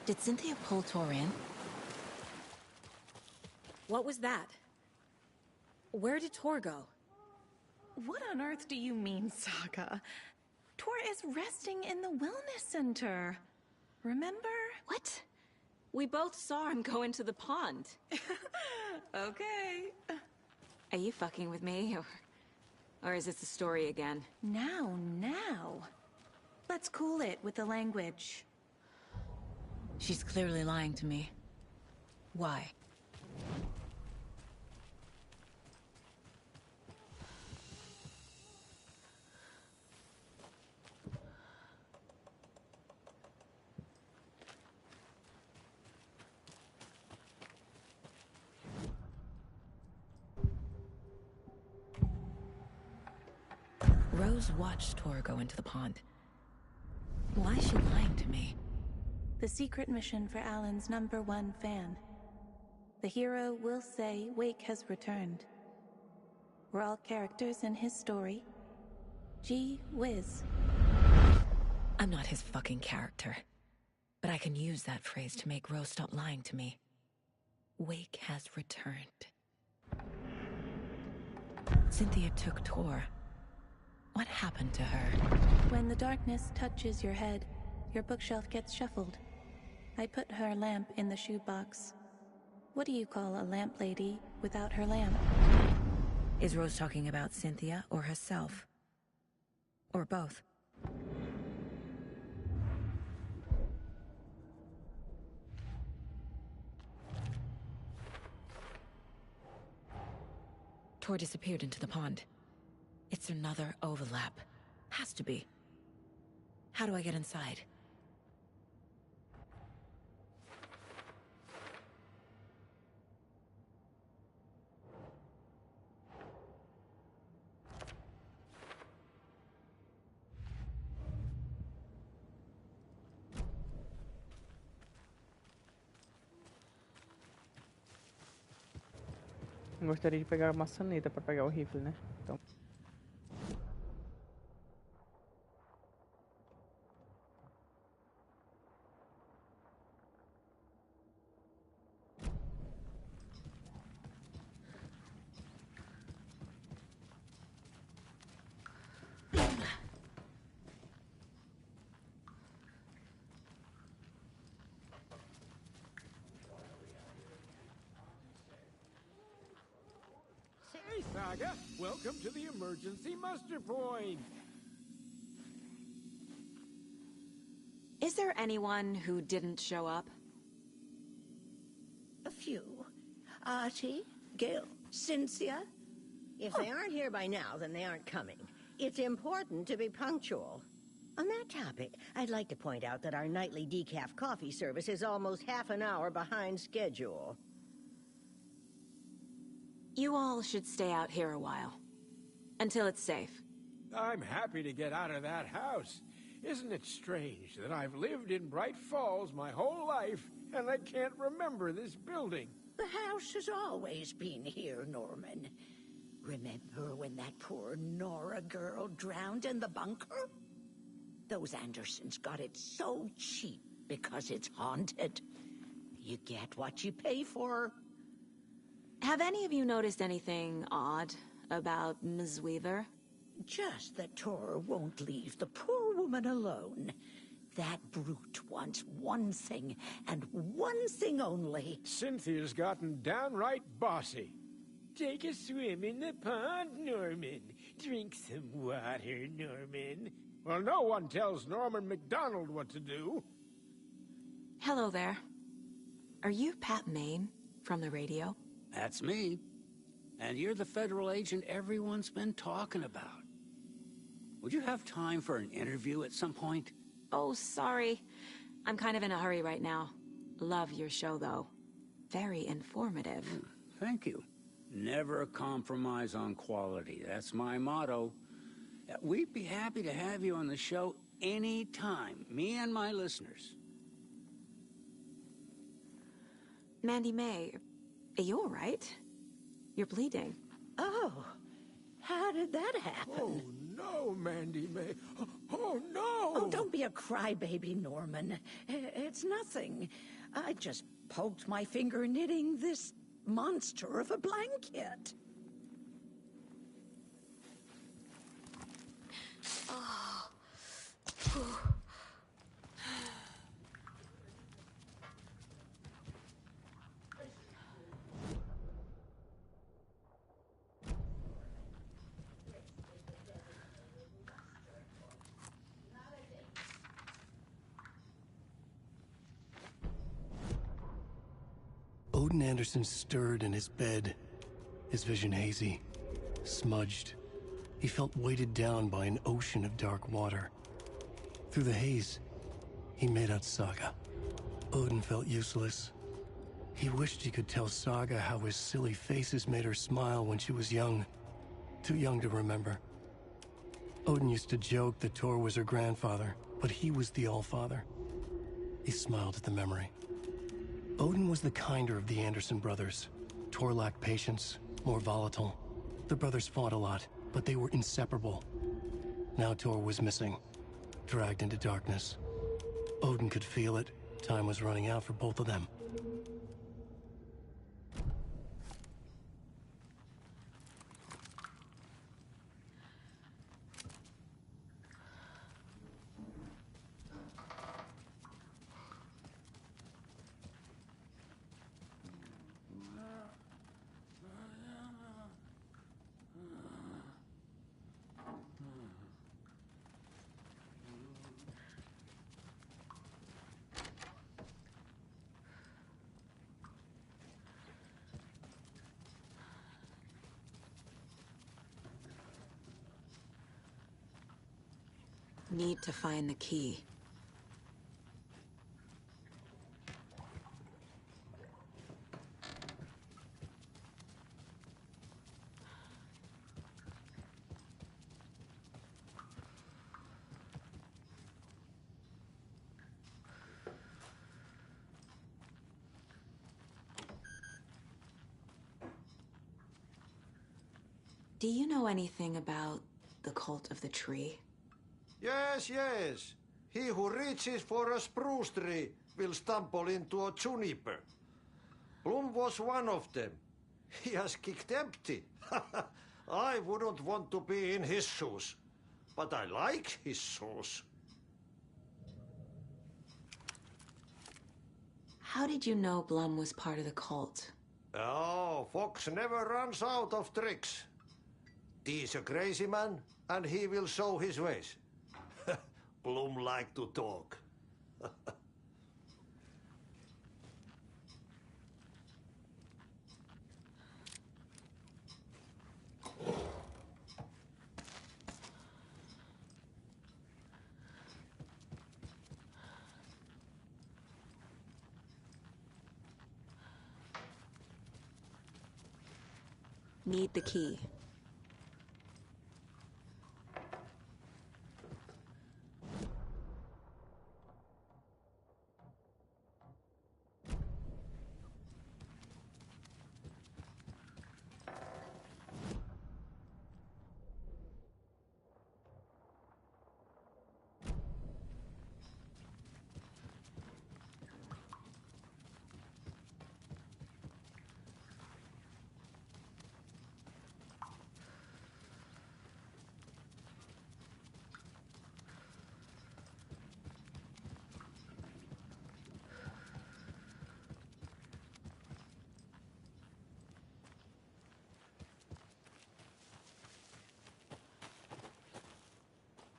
Did Cynthia pull Tor in? What was that? Where did Tor go? What on earth do you mean, Saga? Tor is resting in the wellness center. Remember? What? We both saw him go into the pond. Okay. Are you fucking with me, or is this the story again? Now. Let's cool it with the language. She's clearly lying to me. Why? Rose watched Tor go into the pond. Why is she lying to me? The secret mission for Alan's #1 fan. The hero will say Wake has returned. We're all characters in his story. Gee whiz. I'm not his fucking character. But I can use that phrase to make Rose stop lying to me. Wake has returned. Cynthia took Tor. What happened to her? When the darkness touches your head, your bookshelf gets shuffled. I put her lamp in the shoebox. What do you call a lamp lady without her lamp? Is Rose talking about Cynthia or herself? Or both? Tor disappeared into the pond. It's another overlap. Has to be. How do I get inside? Eu gostaria de pegar a maçaneta para pegar o rifle, né? Então. Hey, Saga! Welcome to the emergency muster point! Is there anyone who didn't show up? A few. Artie, Gil, Cynthia. If they aren't here by now, then they aren't coming. It's important to be punctual. On that topic, I'd like to point out that our nightly decaf coffee service is almost half an hour behind schedule. You all should stay out here a while. Until it's safe. I'm happy to get out of that house. Isn't it strange that I've lived in Bright Falls my whole life, and I can't remember this building? The house has always been here, Norman. Remember when that poor Nora girl drowned in the bunker? Those Andersons got it so cheap because it's haunted. You get what you pay for. Have any of you noticed anything odd about Ms. Weaver? Just that Tor won't leave the poor woman alone. That brute wants one thing, and one thing only. Cynthia's gotten downright bossy. Take a swim in the pond, Norman. Drink some water, Norman. Well, no one tells Norman MacDonald what to do. Hello there. Are you Pat Maine from the radio? That's me. And you're the federal agent everyone's been talking about. Would you have time for an interview at some point? Oh, sorry. I'm kind of in a hurry right now. Love your show, though. Very informative. Thank you. Never compromise on quality. That's my motto. We'd be happy to have you on the show anytime, me and my listeners. Mandy May, are you all right? You're bleeding. Oh, how did that happen? Oh, no, Mandy May. Oh, no! Oh, don't be a crybaby, Norman. It's nothing. I just poked my finger knitting this monster of a blanket. Oh. Odin Anderson stirred in his bed, his vision hazy, smudged. He felt weighted down by an ocean of dark water. Through the haze, he made out Saga. Odin felt useless. He wished he could tell Saga how his silly faces made her smile when she was young. Too young to remember. Odin used to joke that Tor was her grandfather, but he was the Allfather. He smiled at the memory. Odin was the kinder of the Anderson brothers. Tor lacked patience, more volatile. The brothers fought a lot, but they were inseparable. Now Tor was missing, dragged into darkness. Odin could feel it. Time was running out for both of them. Need to find the key. Do you know anything about the cult of the tree? Yes, yes. He who reaches for a spruce tree will stumble into a juniper. Blum was one of them. He has kicked empty. I wouldn't want to be in his shoes. But I like his shoes. How did you know Blum was part of the cult? Oh, Fox never runs out of tricks. He's a crazy man, and he will show his ways. Blum like to talk. Need the key.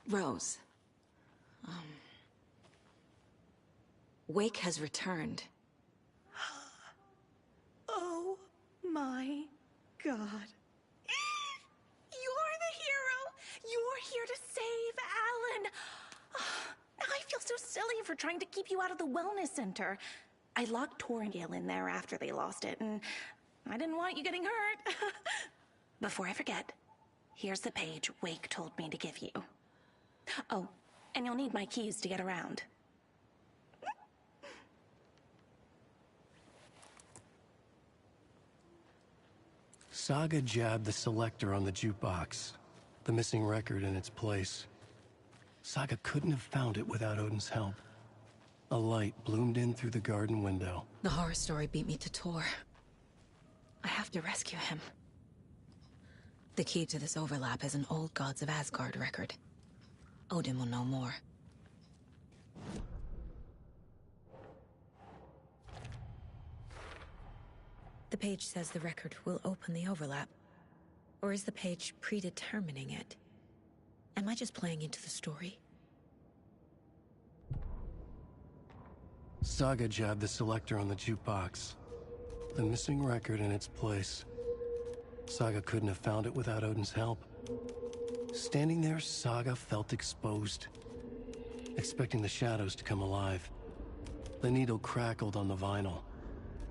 Rose. Wake has returned. Oh my God. You're the hero! You're here to save Alan! I feel so silly for trying to keep you out of the wellness center. I locked Tor and Gale in there after they lost it, and I didn't want you getting hurt. Before I forget, here's the page Wake told me to give you. Oh, and you'll need my keys to get around. Saga jabbed the selector on the jukebox, the missing record in its place. Saga couldn't have found it without Odin's help. A light bloomed in through the garden window. The horror story beat me to Tor. I have to rescue him. The key to this overlap is an old Gods of Asgard record. Odin will know more. The page says the record will open the overlap. Or is the page predetermining it? Am I just playing into the story? Saga jabbed the selector on the jukebox. The missing record in its place. Saga couldn't have found it without Odin's help. Standing there, Saga felt exposed, expecting the shadows to come alive. The needle crackled on the vinyl.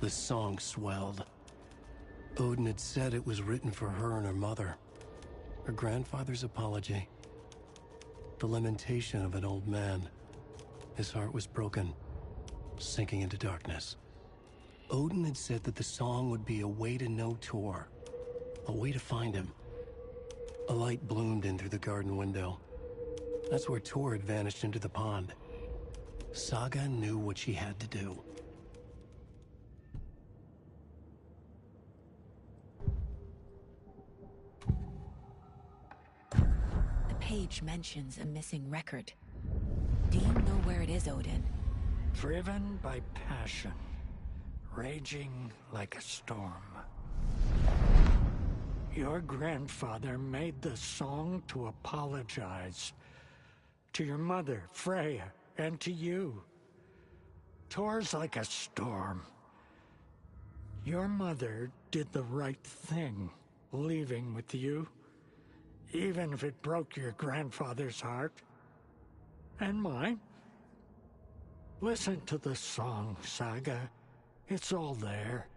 The song swelled. Odin had said it was written for her and her mother. Her grandfather's apology. The lamentation of an old man. His heart was broken, sinking into darkness. Odin had said that the song would be a way to know Tor, a way to find him. A light bloomed in through the garden window. That's where Tor had vanished into the pond. Saga knew what she had to do. The page mentions a missing record. Do you know where it is, Odin? Driven by passion, raging like a storm. Your grandfather made the song to apologize. To your mother, Freya, and to you. Tor's like a storm. Your mother did the right thing, leaving with you. Even if it broke your grandfather's heart. And mine. Listen to the song, Saga. It's all there.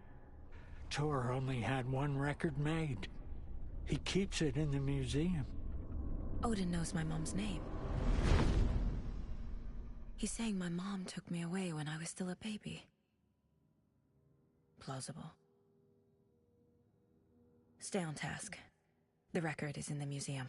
Tor only had one record made. He keeps it in the museum. Odin knows my mom's name. He's saying my mom took me away when I was still a baby. Plausible. Stay on task. The record is in the museum.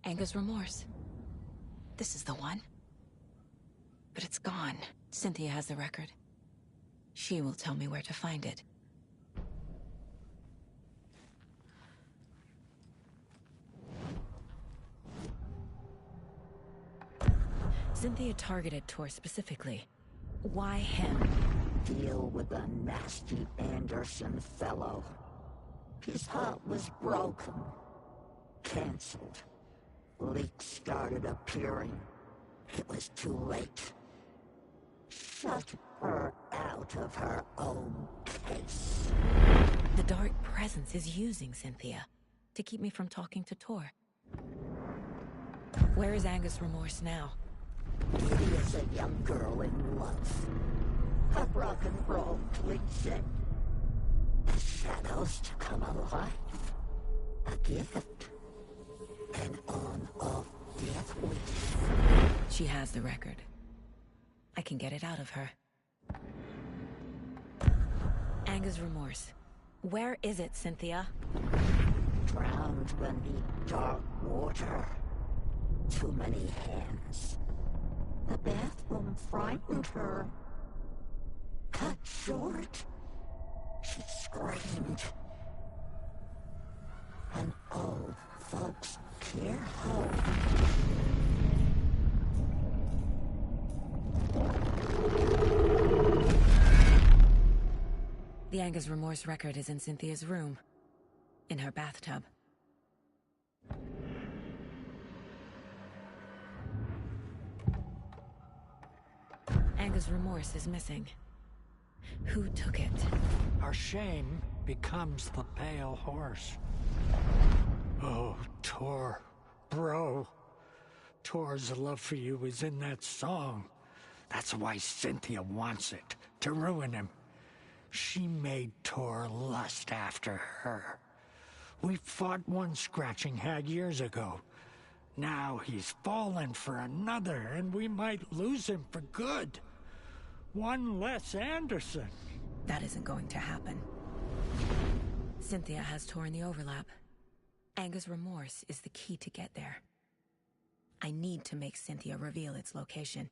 Anger's remorse. This is the one. But it's gone. Cynthia has the record. She will tell me where to find it. Cynthia targeted Tor specifically. Why him? Deal with the nasty Anderson fellow. His heart was broken. Cancelled. Leaks started appearing. It was too late. Shut her out of her own case. The dark presence is using Cynthia to keep me from talking to Tor. Where is Anger's remorse now? She is a young girl in love. Her rock and roll pleads it. The shadows to come alive. A gift. An on-off death wish. She has the record. I can get it out of her. Anger's remorse. Where is it, Cynthia? Drowned beneath dark water. Too many hands. The bathroom frightened her. Cut short. She screamed. And old folks care home. The Anger's Remorse record is in Cynthia's room. In her bathtub. Anger's Remorse is missing. Who took it? Our shame becomes the pale horse. Oh, Tor. Bro. Tor's love for you is in that song. That's why Cynthia wants it. To ruin him. She made Tor lust after her. We fought one scratching hag years ago. Now he's fallen for another, and we might lose him for good. One less Anderson. That isn't going to happen. Cynthia has Tor in the overlap. Anger's Remorse is the key to get there. I need to make Cynthia reveal its location.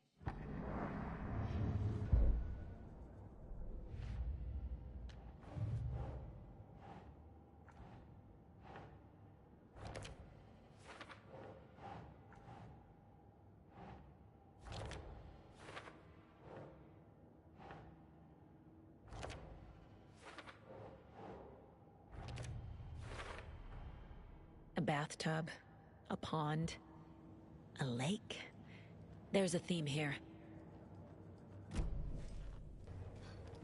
A bathtub, a pond, a lake. There's a theme here.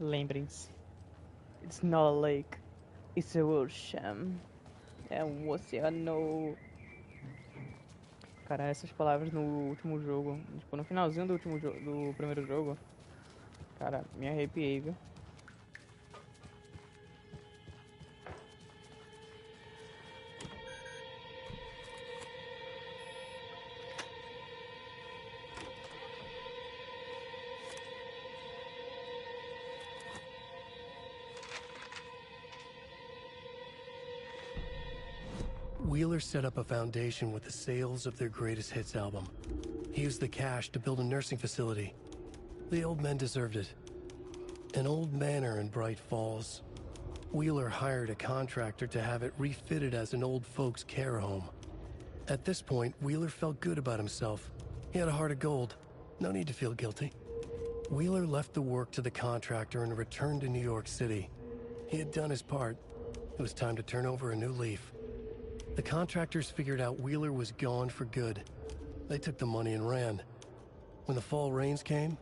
Lembrem-se. It's not a lake. It's a ocean. É oceano. Cara, essas palavras no último jogo, tipo, no finalzinho do do primeiro jogo, cara, me arrepiei, viu? Wheeler set up a foundation with the sales of their greatest hits album. He used the cash to build a nursing facility. The old men deserved it. An old manor in Bright Falls. Wheeler hired a contractor to have it refitted as an old folks' care home. At this point, Wheeler felt good about himself. He had a heart of gold. No need to feel guilty. Wheeler left the work to the contractor and returned to New York City. He had done his part. It was time to turn over a new leaf. The contractors figured out Wheeler was gone for good. They took the money and ran. When the fall rains came,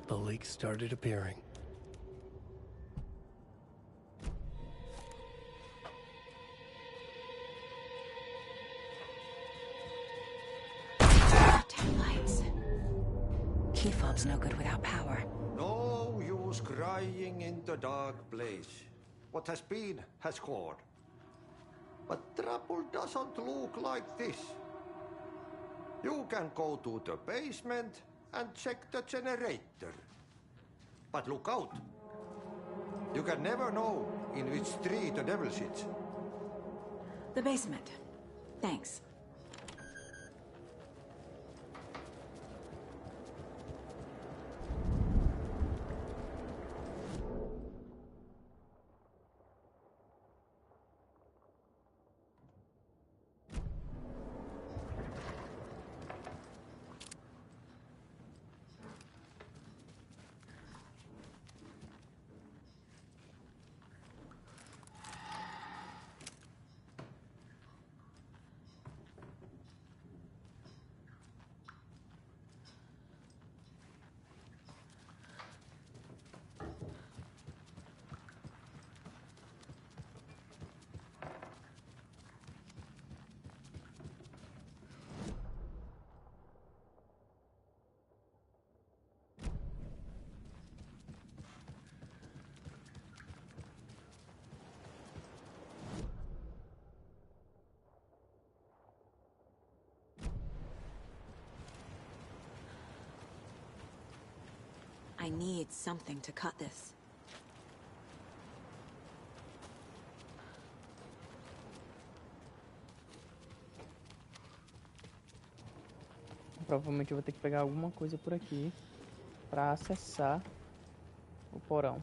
the leaks started appearing. Taillights. Key fob's no good without power. No use crying in the dark place. What has been has gone. But trouble doesn't look like this. You can go to the basement and check the generator. But look out. You can never know in which tree the devil sits. The basement. Thanks. I need something to cut this. Provavelmente eu vou ter que pegar alguma coisa por aqui para acessar o porão.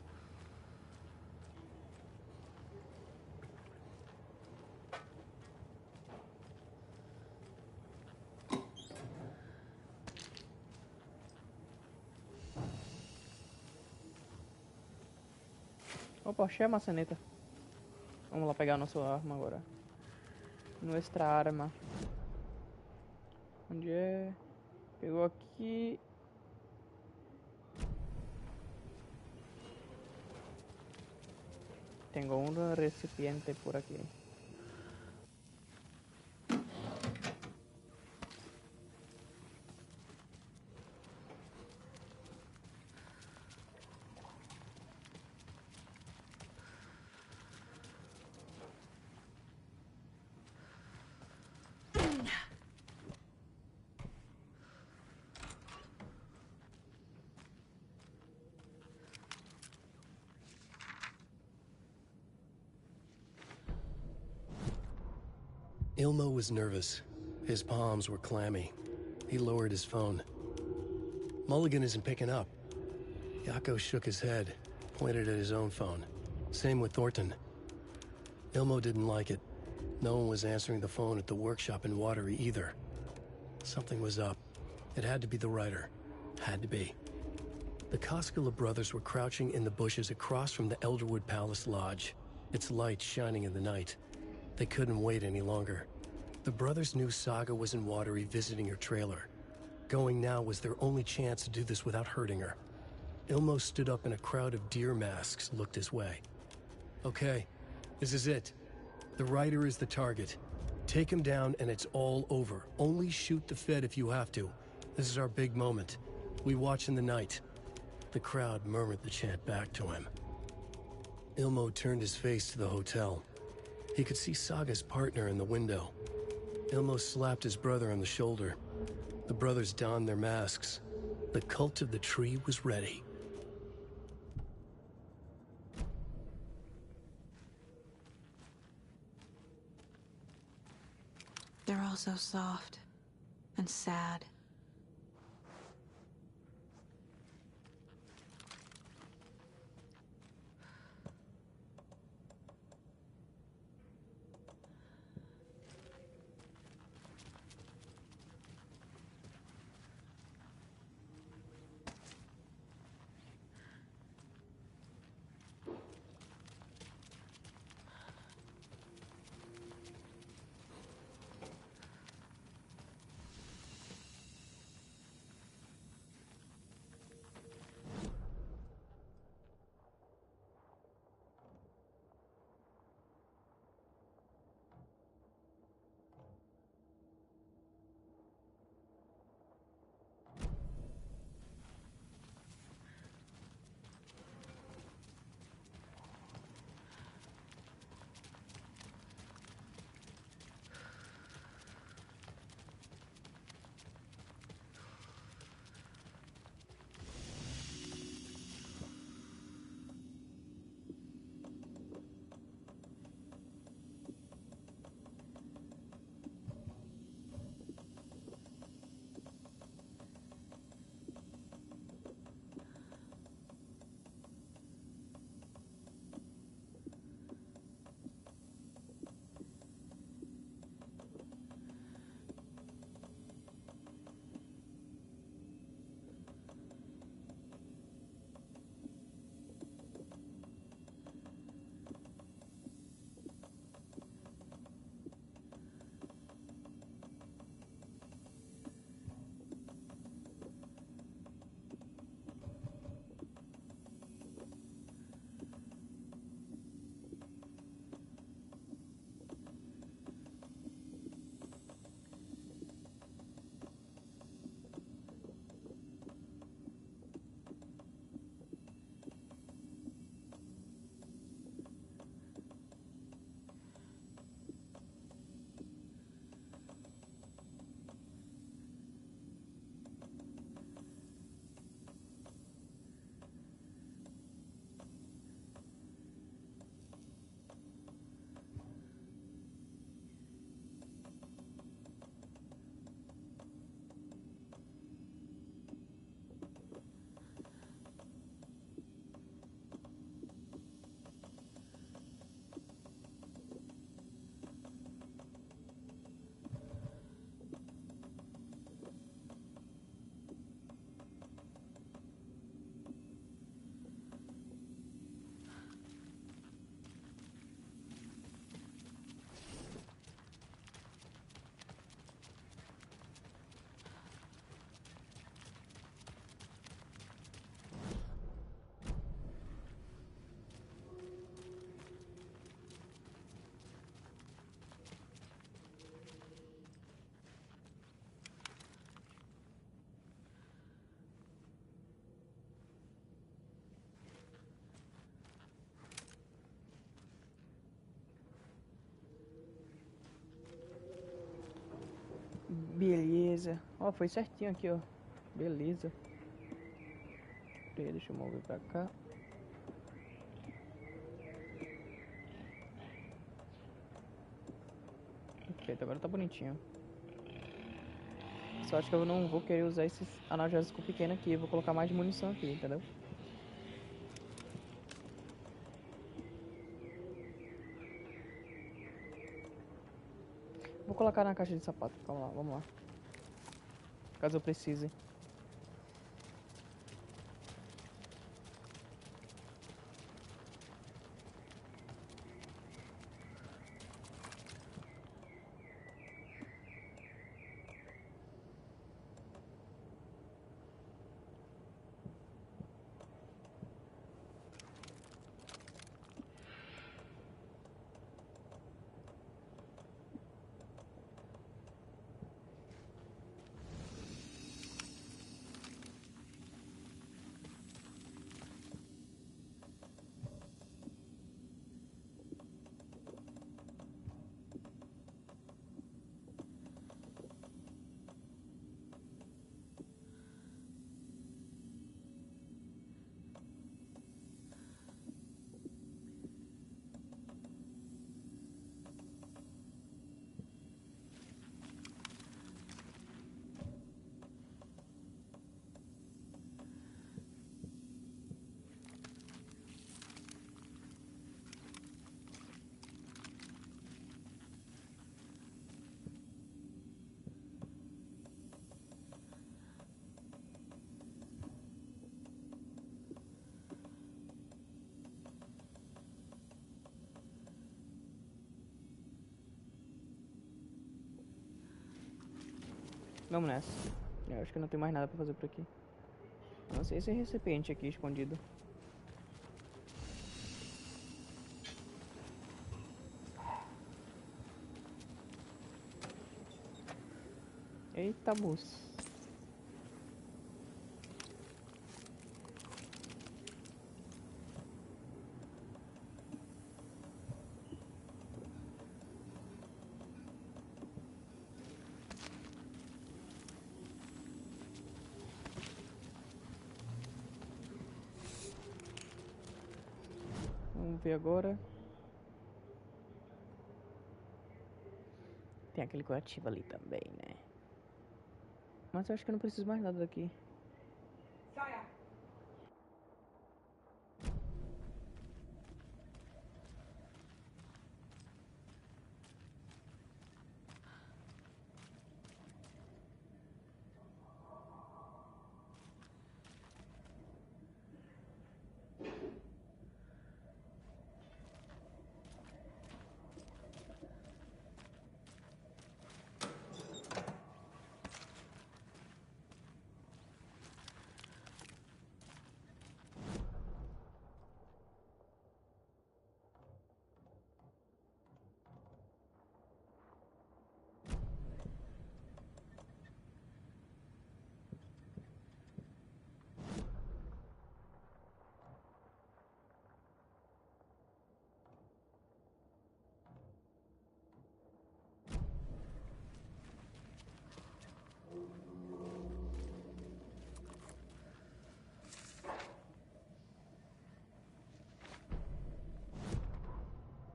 Opa, achei a maçaneta. Vamos lá pegar a nossa arma agora. Nuestra arma. Onde é? Pegou aqui. Tengo un recipiente por aquí. Ilmo was nervous. His palms were clammy. He lowered his phone. Mulligan isn't picking up. Yako shook his head, pointed at his own phone. Same with Thornton. Ilmo didn't like it. No one was answering the phone at the workshop in Watery either. Something was up. It had to be the writer. Had to be. The Koskela brothers were crouching in the bushes across from the Elderwood Palace Lodge, its lights shining in the night. They couldn't wait any longer. The brothers knew Saga was in Watery visiting her trailer. Going now was their only chance to do this without hurting her. Ilmo stood up and a crowd of deer masks looked his way. Okay, this is it. The writer is the target. Take him down and it's all over. Only shoot the Fed if you have to. This is our big moment. We watch in the night. The crowd murmured the chant back to him. Ilmo turned his face to the hotel. He could see Saga's partner in the window. Ilmo slapped his brother on the shoulder. The brothers donned their masks. The cult of the tree was ready. They're all so soft and sad. Beleza. Ó, foi certinho aqui, ó. Beleza. Deixa eu mover pra cá. Perfeito, agora tá bonitinho. Só acho que eu não vou querer usar esses analgésicos pequenos aqui. Eu vou colocar mais munição aqui, entendeu? Vou colocar na caixa de sapato. Calma lá, vamos lá. Caso eu precise. Vamos nessa. Eu acho que não tem mais nada pra fazer por aqui. A não ser esse recipiente aqui escondido. Eita, moço. Vamos ver agora. Tem aquele curativo ali também, né? Mas eu acho que eu não preciso mais nada daqui.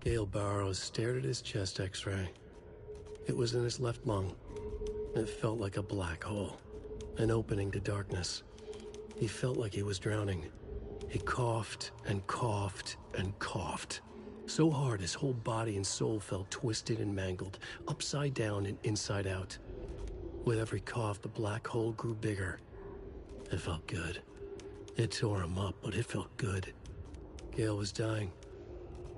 Gale Barrows stared at his chest x-ray. It was in his left lung. It felt like a black hole, an opening to darkness. He felt like he was drowning. He coughed and coughed and coughed. So hard his whole body and soul felt twisted and mangled, upside down and inside out. With every cough, the black hole grew bigger. It felt good. It tore him up, but it felt good. Gale was dying.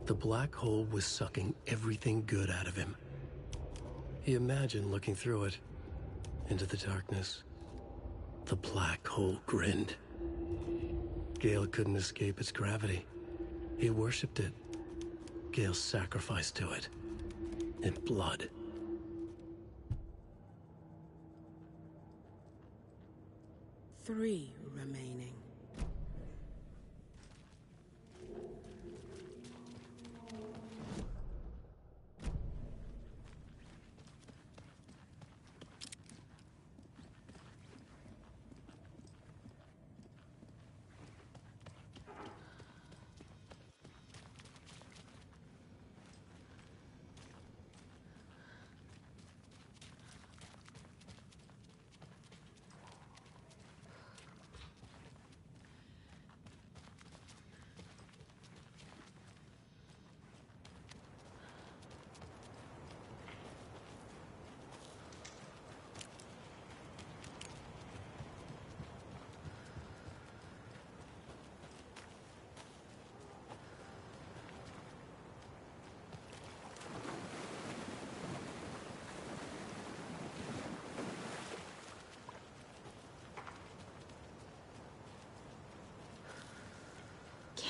The black hole was sucking everything good out of him. He imagined looking through it, into the darkness. The black hole grinned. Gale couldn't escape its gravity. He worshipped it. Gale sacrificed to it. In blood. Three remaining.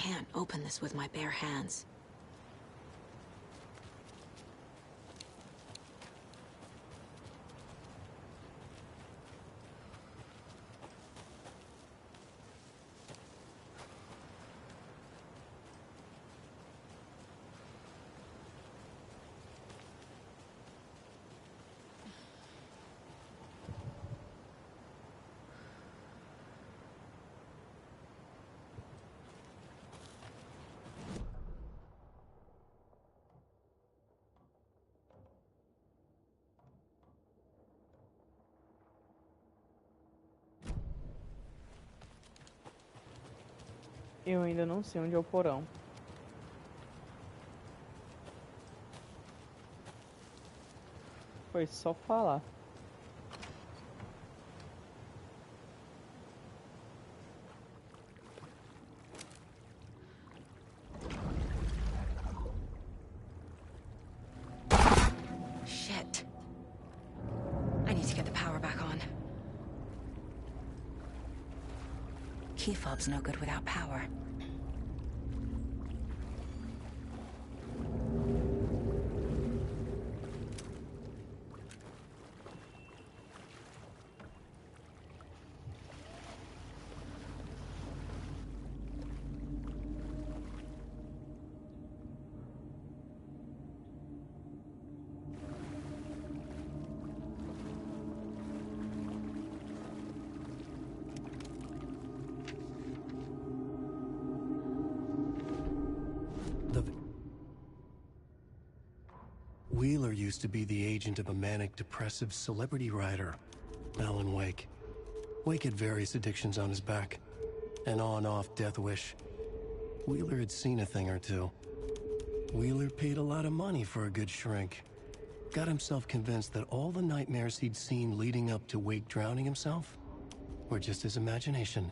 can't open this with my bare hands. Eu ainda não sei onde é o porão. Foi só falar. Shit. I need to get the power back on. Key fob's no good without power. Wheeler used to be the agent of a manic-depressive celebrity writer, Alan Wake. Wake had various addictions on his back, an on-off death wish. Wheeler had seen a thing or two. Wheeler paid a lot of money for a good shrink. Got himself convinced that all the nightmares he'd seen leading up to Wake drowning himself were just his imagination.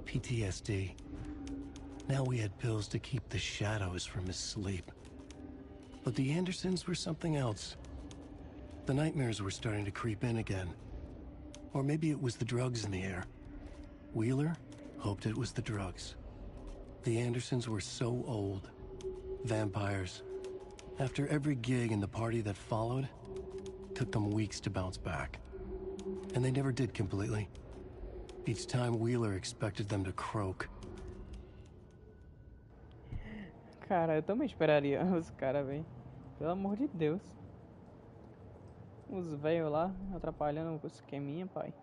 PTSD. Now we had pills to keep the shadows from his sleep. But the Andersons were something else. The nightmares were starting to creep in again. Or maybe it was the drugs in the air. Wheeler hoped it was the drugs. The Andersons were so old. Vampires. After every gig and the party that followed, took them weeks to bounce back. And they never did completely. Each time Wheeler expected them to croak. Cara, eu também esperaria os caras, velho. Pelo amor de Deus. Os velhos lá atrapalhando o esqueminha, pai.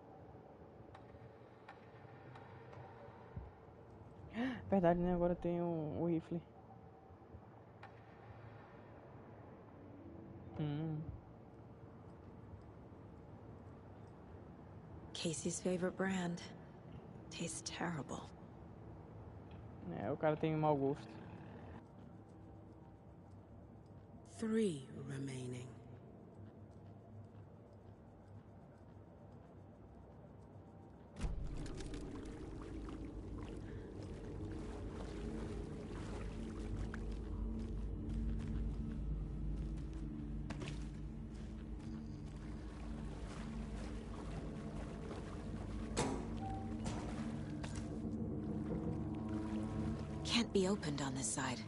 Verdade, né? Agora tem o rifle. Casey's favorite brand. Tastes terrible. É, o cara tem mau gosto. 3 remaining. Can't be opened on this side.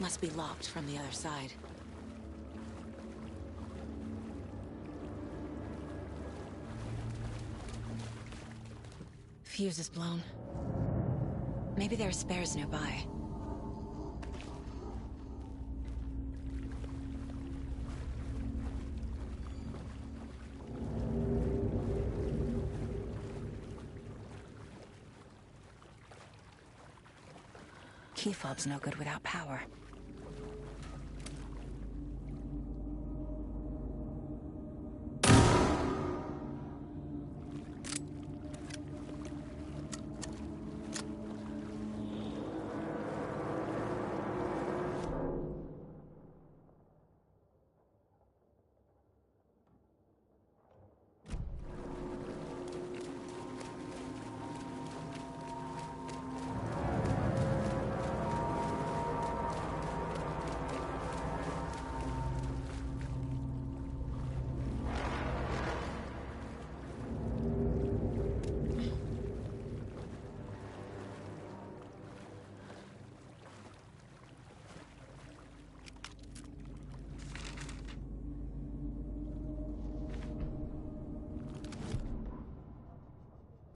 Must be locked from the other side. Fuse is blown. Maybe there are spares nearby. Key fob's no good without power.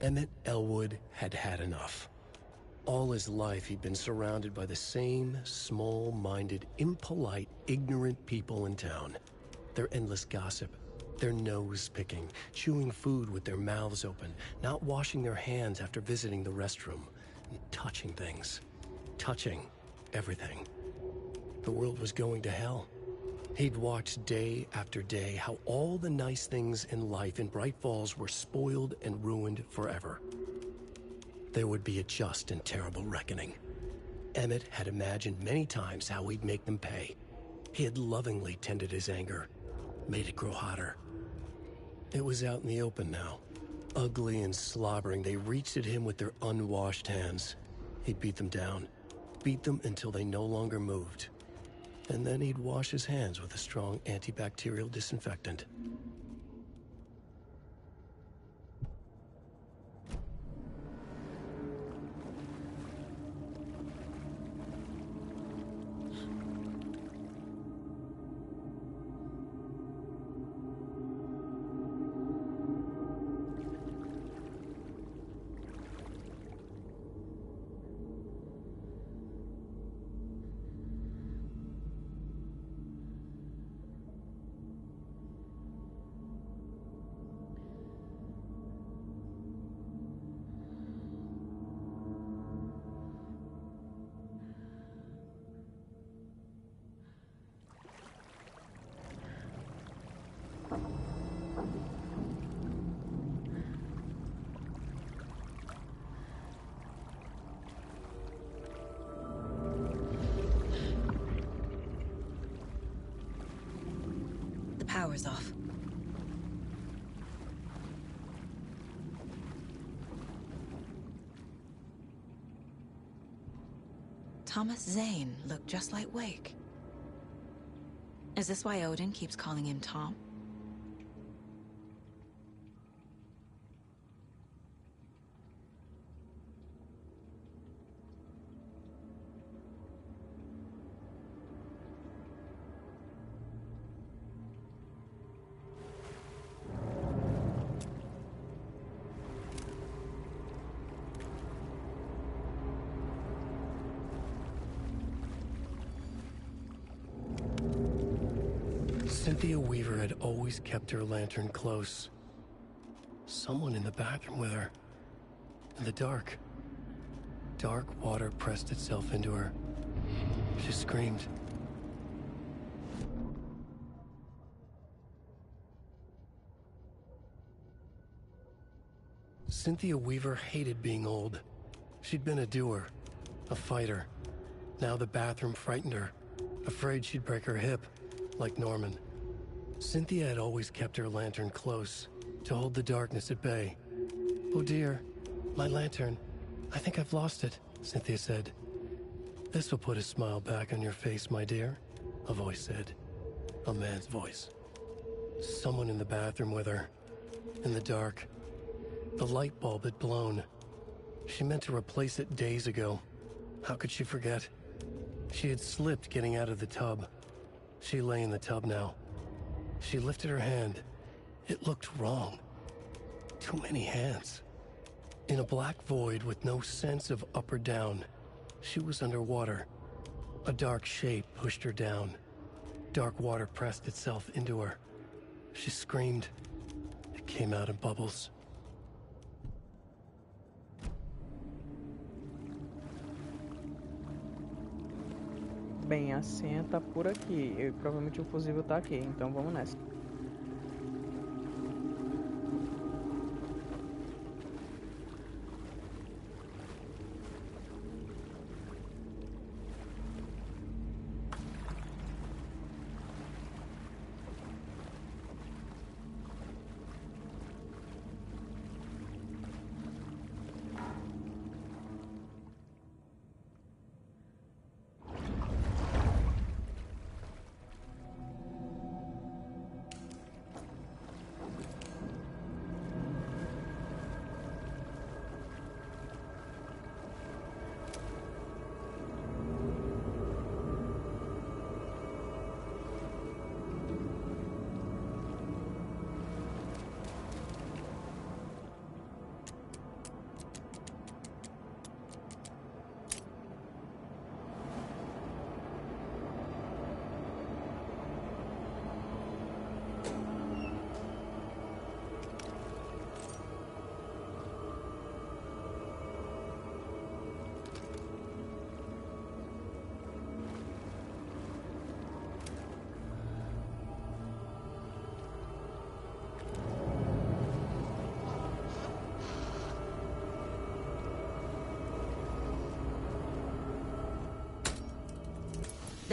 Emmett Elwood had had enough. All his life, he'd been surrounded by the same small-minded, impolite, ignorant people in town. Their endless gossip, their nose-picking, chewing food with their mouths open, not washing their hands after visiting the restroom, and touching things. Touching everything. The world was going to hell. He'd watched day after day how all the nice things in life in Bright Falls were spoiled and ruined forever. There would be a just and terrible reckoning. Emmett had imagined many times how he'd make them pay. He had lovingly tended his anger, made it grow hotter. It was out in the open now. Ugly and slobbering, they reached at him with their unwashed hands. He'd beat them down, beat them until they no longer moved. And then he'd wash his hands with a strong antibacterial disinfectant. Power's off. Thomas Zane looked just like Wake. Is this why Odin keeps calling him Tom? Cynthia Weaver had always kept her lantern close. Someone in the bathroom with her. In the dark. Dark water pressed itself into her. She screamed. Cynthia Weaver hated being old. She'd been a doer, a fighter. Now the bathroom frightened her, afraid she'd break her hip, like Norman. Cynthia had always kept her lantern close, to hold the darkness at bay. "Oh dear, my lantern. I think I've lost it," Cynthia said. "This will put a smile back on your face, my dear," a voice said. A man's voice. Someone in the bathroom with her. In the dark. The light bulb had blown. She meant to replace it days ago. How could she forget? She had slipped getting out of the tub. She lay in the tub now. She lifted her hand. It looked wrong. Too many hands. In a black void with no sense of up or down, she was underwater. A dark shape pushed her down. Dark water pressed itself into her. She screamed. It came out in bubbles. Bem, a senha tá por aqui. Provavelmente o fusível tá aqui, então vamos nessa.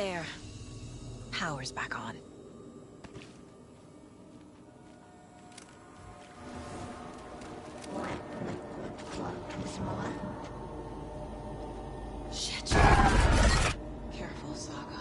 There. Power's back on. Shit. Careful, Saga.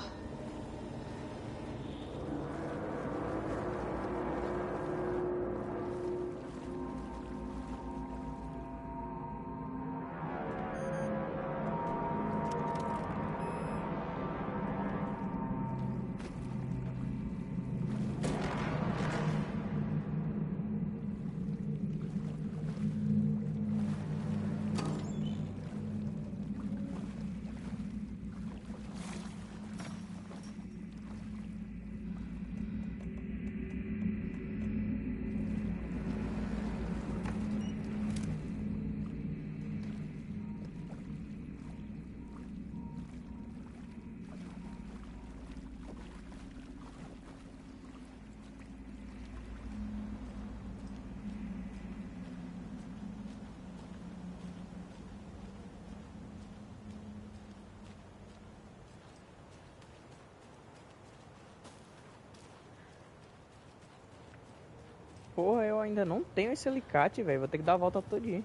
Porra, eu ainda não tenho esse alicate, velho. Vou ter que dar a volta todinha.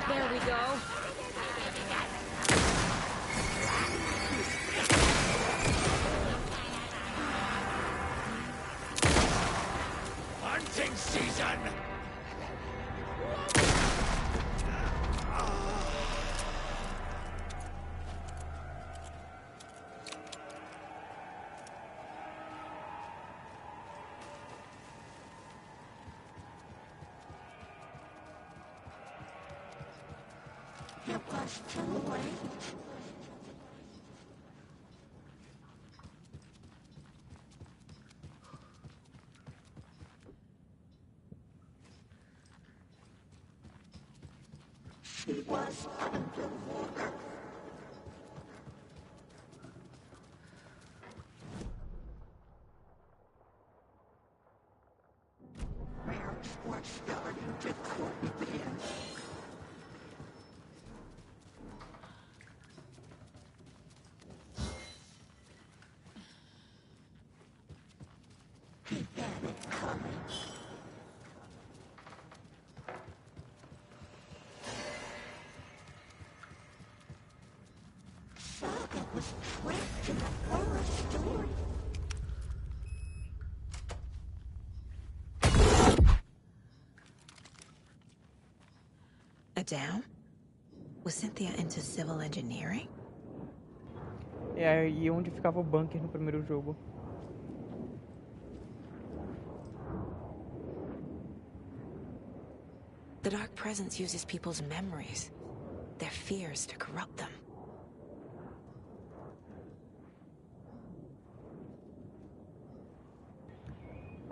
There we go. Hunting season! It was too late. She was underwater. Rounds were starting to creep in. He had it coming. Saga was trapped in a forest story. A dam? Was Cynthia into civil engineering? É aí onde ficava o bunker no primeiro jogo. The Dark Presence uses people's memories, their fears to corrupt them.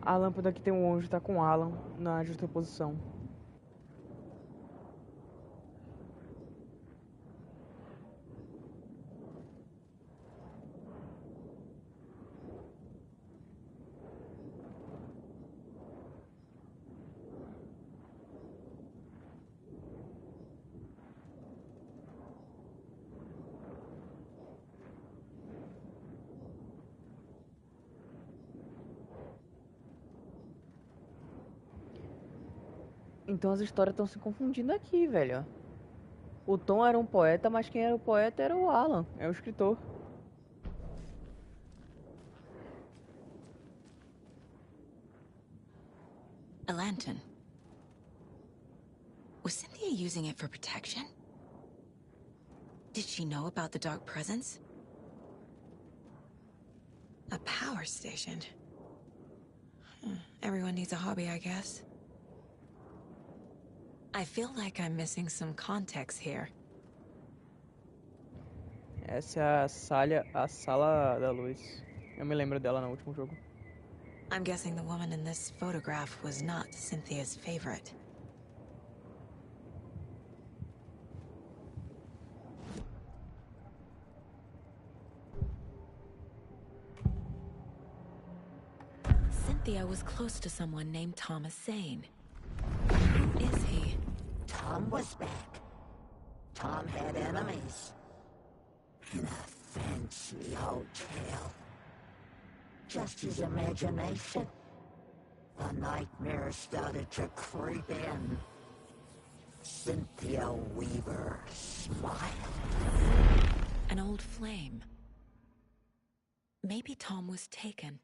A lâmpada que tem um anjo tá com Alan na justa posição. Então as histórias estão se confundindo aqui, velho. O Tom era um poeta, mas quem era o poeta era o Alan, é o escritor. A lantern. Was Cynthia using it for protection? Did she know about the Dark Presence? A power station. Everyone needs a hobby, I guess. I feel like I'm missing some context here. Essa é a sala da luz. Eu me lembro dela no último jogo. I'm guessing the woman in this photograph was not Cynthia's favorite. Cynthia was close to someone named Thomas Zane. Who is he? Tom was back. Tom had enemies. In a fancy hotel. Just his imagination. The nightmare started to creep in. Cynthia Weaver smiled. An old flame. Maybe Tom was taken.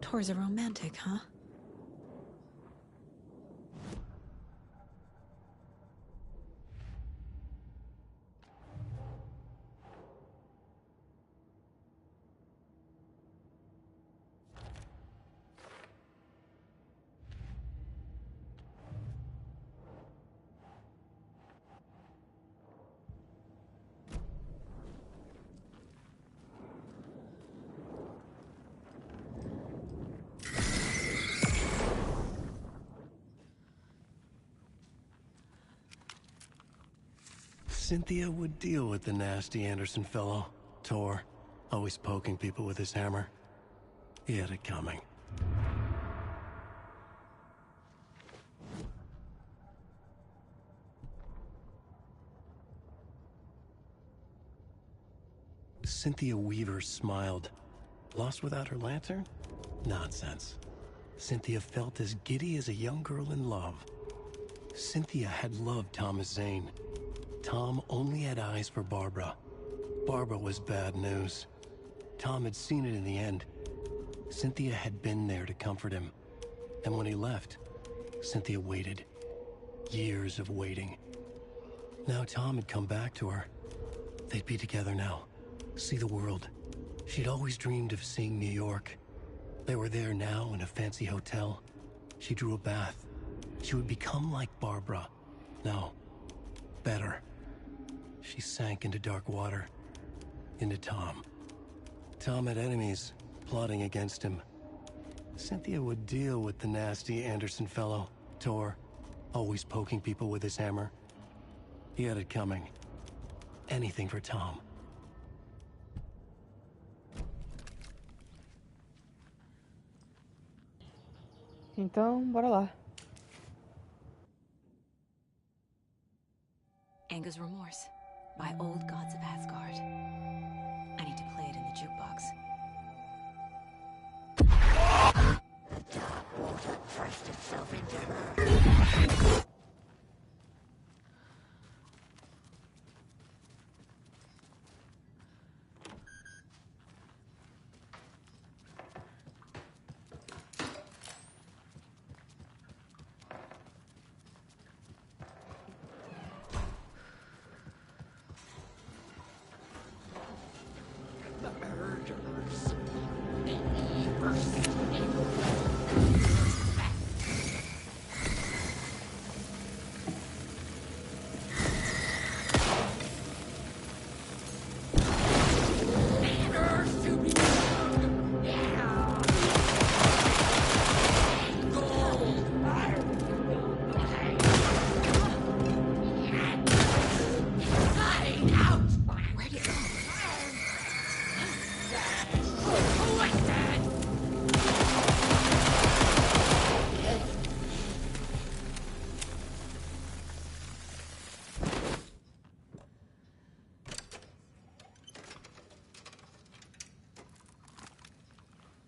Tor's a romantic, huh? Cynthia would deal with the nasty Anderson fellow, Tor, always poking people with his hammer. He had it coming. Cynthia Weaver smiled. Lost without her lantern? Nonsense. Cynthia felt as giddy as a young girl in love. Cynthia had loved Thomas Zane. Tom only had eyes for Barbara. Barbara was bad news. Tom had seen it in the end. Cynthia had been there to comfort him. And when he left, Cynthia waited. Years of waiting. Now Tom had come back to her. They'd be together now. See the world. She'd always dreamed of seeing New York. They were there now in a fancy hotel. She drew a bath. She would become like Barbara. No, better. She sank into dark water. Into Tom. Tom had enemies, plotting against him. Cynthia would deal with the nasty Anderson fellow, Tor, always poking people with his hammer. He had it coming. Anything for Tom. Então, bora lá. Anger's Remorse by Old Gods of Asgard. I need to play it in the jukebox. The dark water pressed itself into her.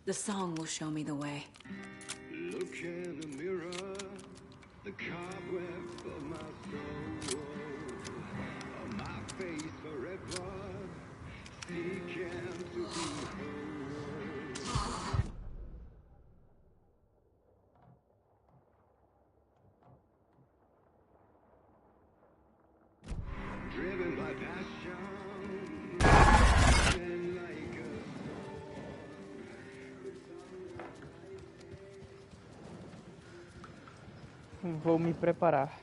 The song will show me the way. Look in the mirror, the cobwebs of my soul, on my face forever, seeking to be whole. Vou me preparar.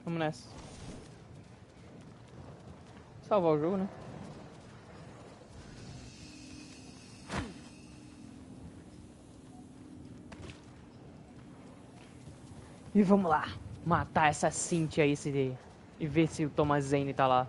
Vamos nessa. Salvar o jogo, né? E vamos lá. Matar essa Cynthia aí e ver se o Thomas Zane tá lá.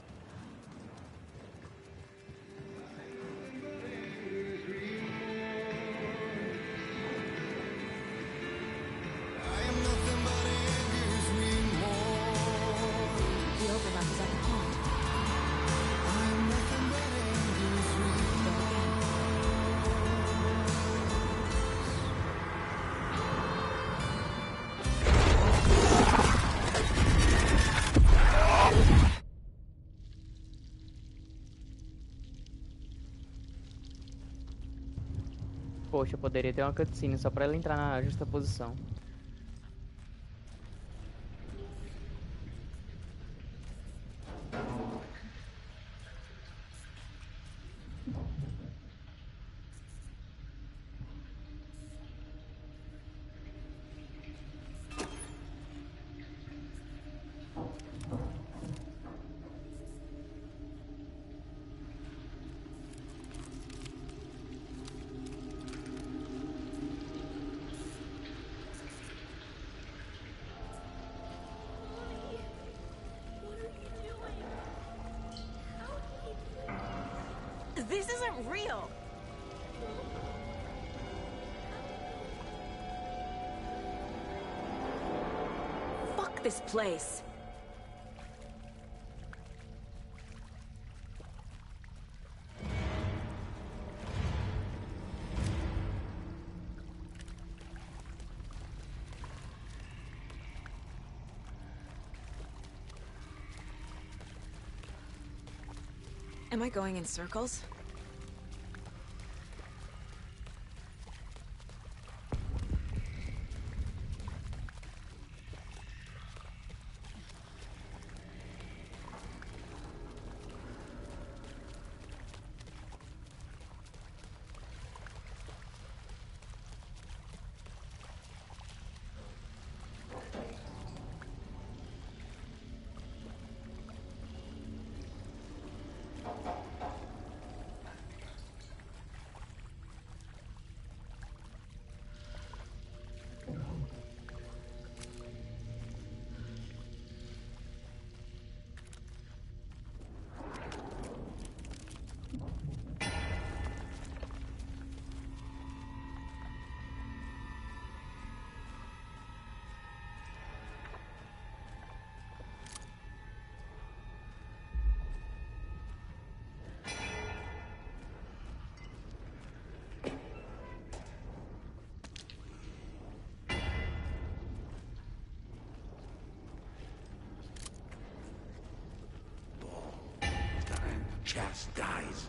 Poxa, poderia ter uma cutscene só pra ela entrar na justa posição. This isn't real. Fuck this place. Am I going in circles? Chastise.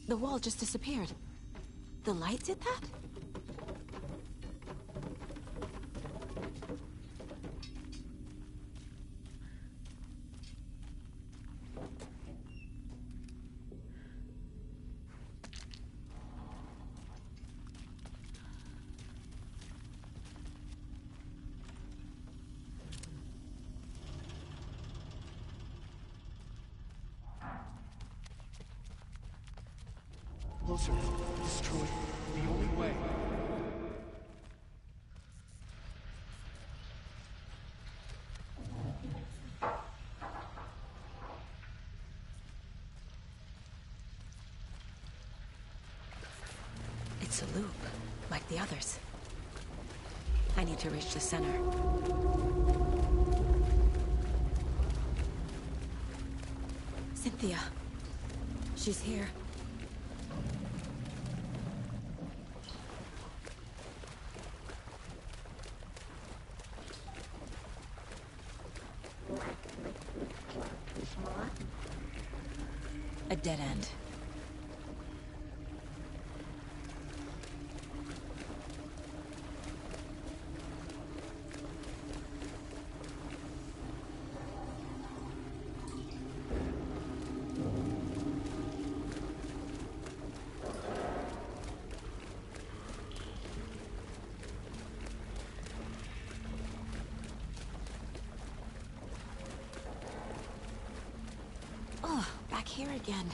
The wall just disappeared. The light did that? closer. Destroy it. The only way. It's a loop, like the others. I need to reach the center. Cynthia. She's here. A dead end. Oh, back here again.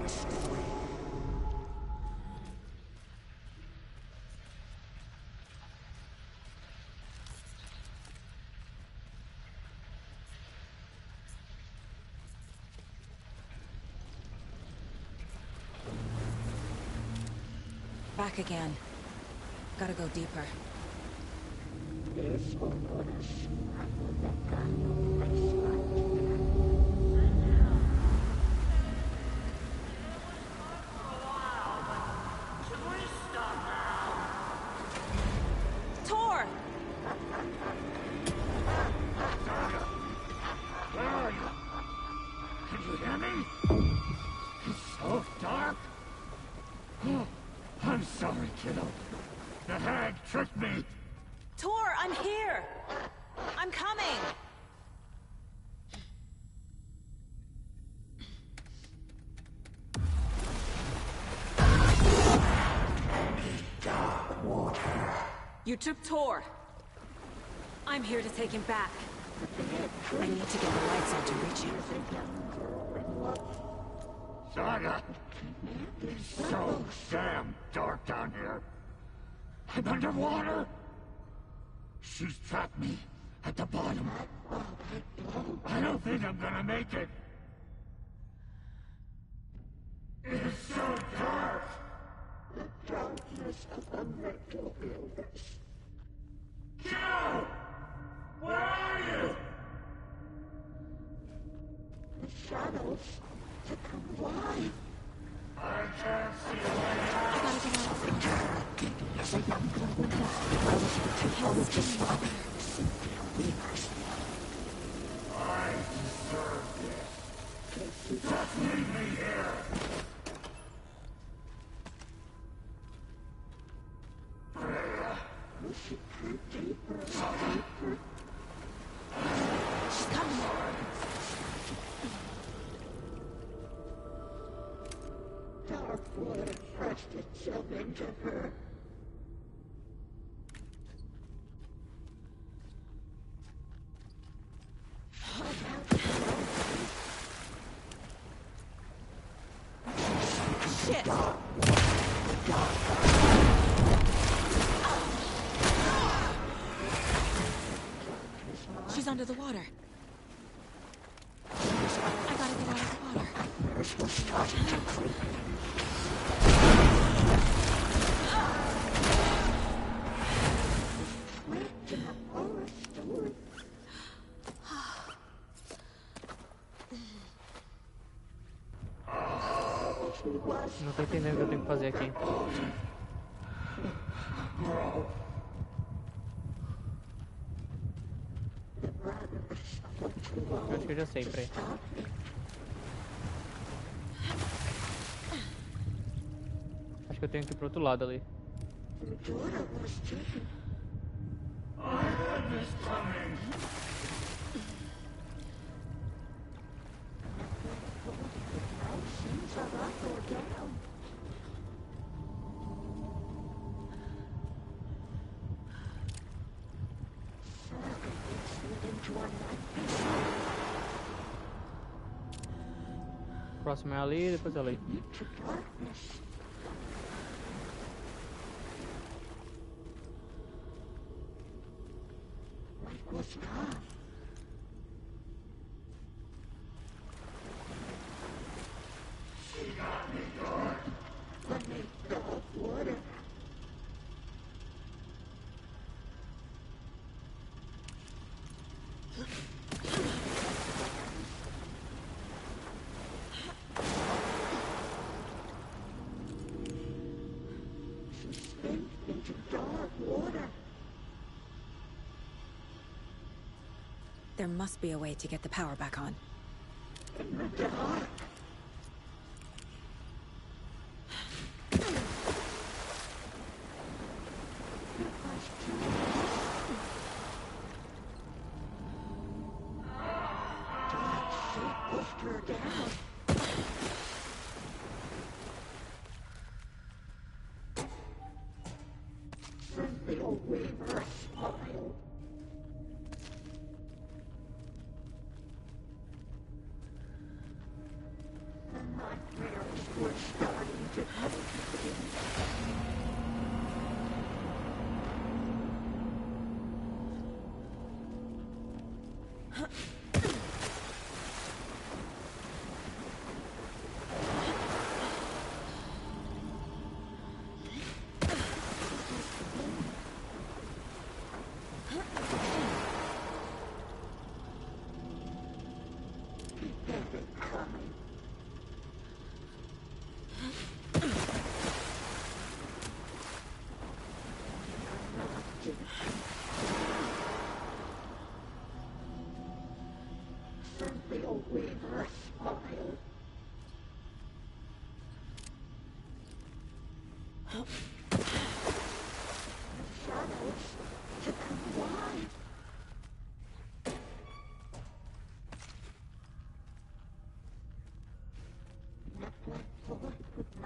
a story. Back again. Gotta go deeper. Tor! Where are you? Can you hear me? It's so dark. Oh, I'm sorry, kiddo. The hag tricked me. Tor, I'm here! I'm coming! You took Tor. I'm here to take him back. I need to get the lights on to reach him. Saga! It's so damn dark down here. I'm underwater. She's trapped me at the bottom. I don't think I'm gonna make it. It's so dark. The darkness of a mental illness. Joe! Where are you? The shadows have come alive. I can't see I deserve this. Just leave me here. She's coming. Dark water pressed itself into her. Shit! She's under the water. I gotta get out of the water. Não tô entendendo o que eu tenho que fazer aqui. Eu acho que eu já sei, peraí. Acho que eu tenho que ir pro outro lado ali. Próximo é ali, depois ali. There must be a way to get the power back on.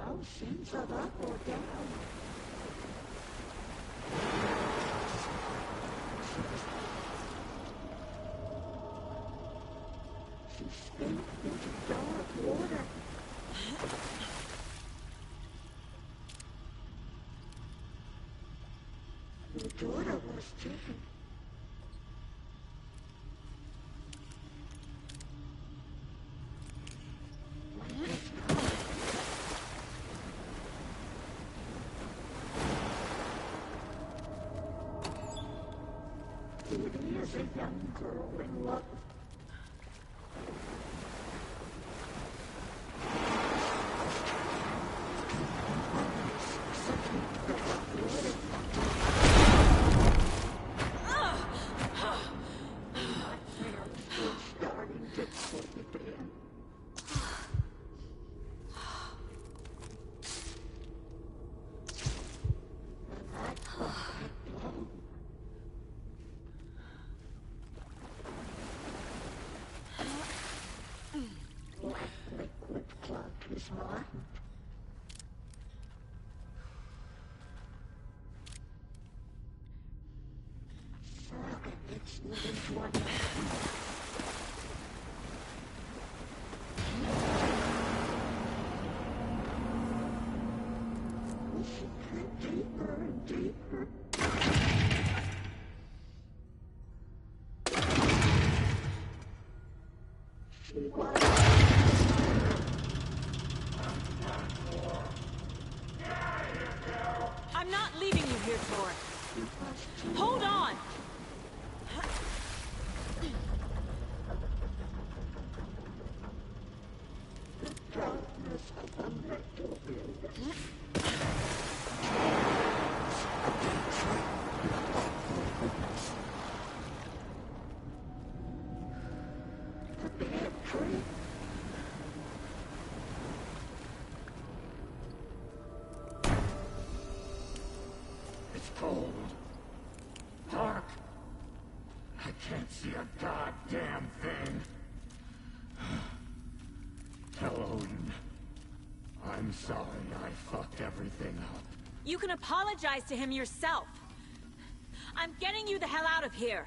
Motions of up or down. She escaped into dark water. Your daughter was taken. It is a young girl in love. More. Saga, it's moving toward us. We should get deeper and deeper. She was. I'm not leaving you here, Tor. Hold on! The darkness of the metal building. The bad tree. It's cold. Dark. I can't see a goddamn thing. Tell Odin. I'm sorry I fucked everything up. You can apologize to him yourself. I'm getting you the hell out of here.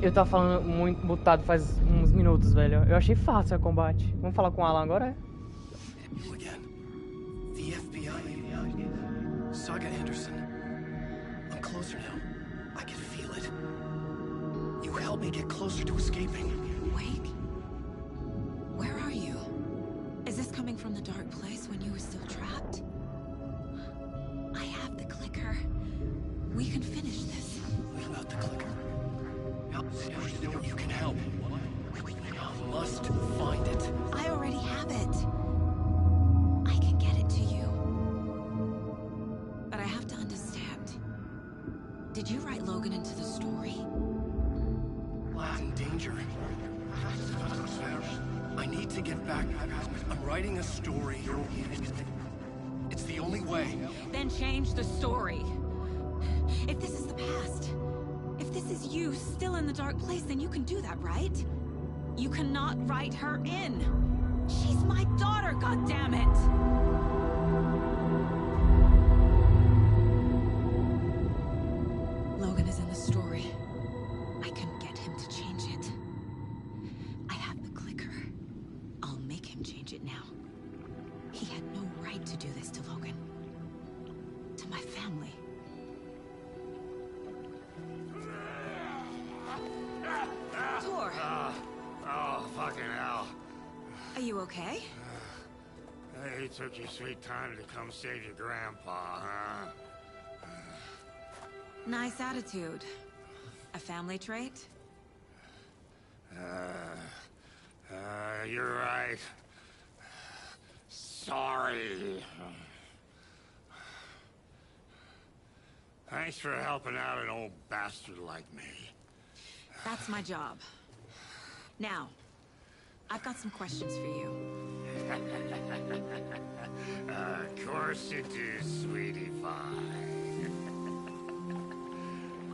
Eu tava falando muito mutado faz uns minutos, velho. Eu achei fácil o combate. Vamos falar com o Alan agora, é? You again. The FBI. Saga Anderson. I'm closer now. I can feel it. You helped me get closer to escaping. Wake? Where are you? Is this coming from the dark place when you were still trapped? I have the clicker. We can finish this. What about the clicker? You can help. I must find it. I already have it. I can get it to you. But I have to understand. Did you write Logan into the story? In danger. I need to get back. I'm writing a story. It's the only way. Then change the story. If this is the past, if this is you still in the dark place, then you can do that, right? You cannot write her in. She's my daughter, goddammit! Logan is in the story. I can get him to change it. I have the clicker. I'll make him change it now. He had no right to do this to Logan. To my family. Tor! Oh, fucking hell. Are you okay? Hey, you took your sweet time to come save your grandpa, huh? Nice attitude. A family trait? You're right. Sorry. Thanks for helping out an old bastard like me. That's my job. Now, I've got some questions for you. Of course you do, sweetie pie.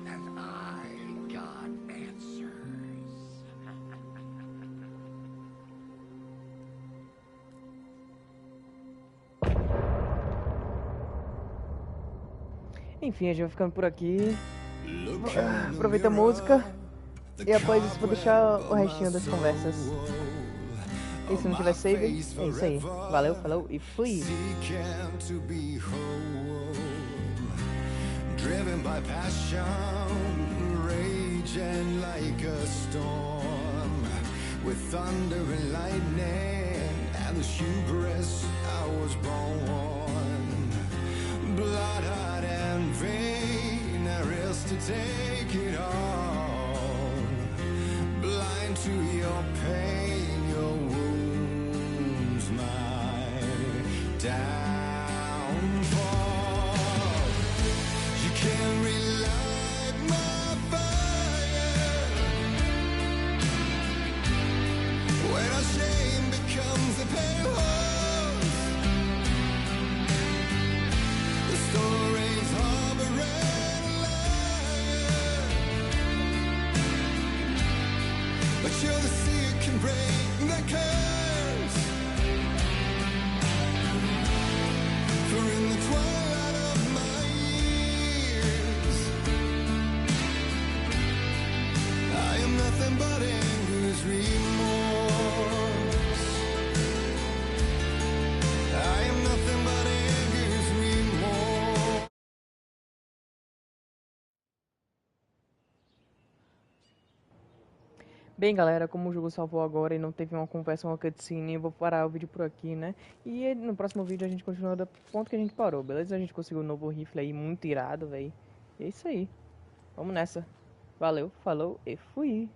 And I got answers. Enfim, a gente vai ficando por aqui. Aproveita a música. E após isso vou deixar o restinho das conversas. E se não tiver save, é isso aí. Valeu, falou e fui! Driven by passion, raging like a storm, with thunder and lightning, and the hubris I was born. Blood, heart, and vein, I risk to take it all. Blind to your pain, your wounds, my downfall. You can't relight my fire when our shame becomes a pale horse. The stories harboring a liar, but you're the sea that can break the curse. For in the twilight of my years, I am nothing but anger's remorse. I am nothing but anger's remorse. Bem, galera, como o jogo salvou agora e não teve uma conversa, uma cutscene, eu vou parar o vídeo por aqui, né? E no próximo vídeo a gente continua do ponto que a gente parou, beleza? A gente conseguiu um novo rifle aí, muito irado, velho. E é isso aí. Vamos nessa. Valeu, falou e fui!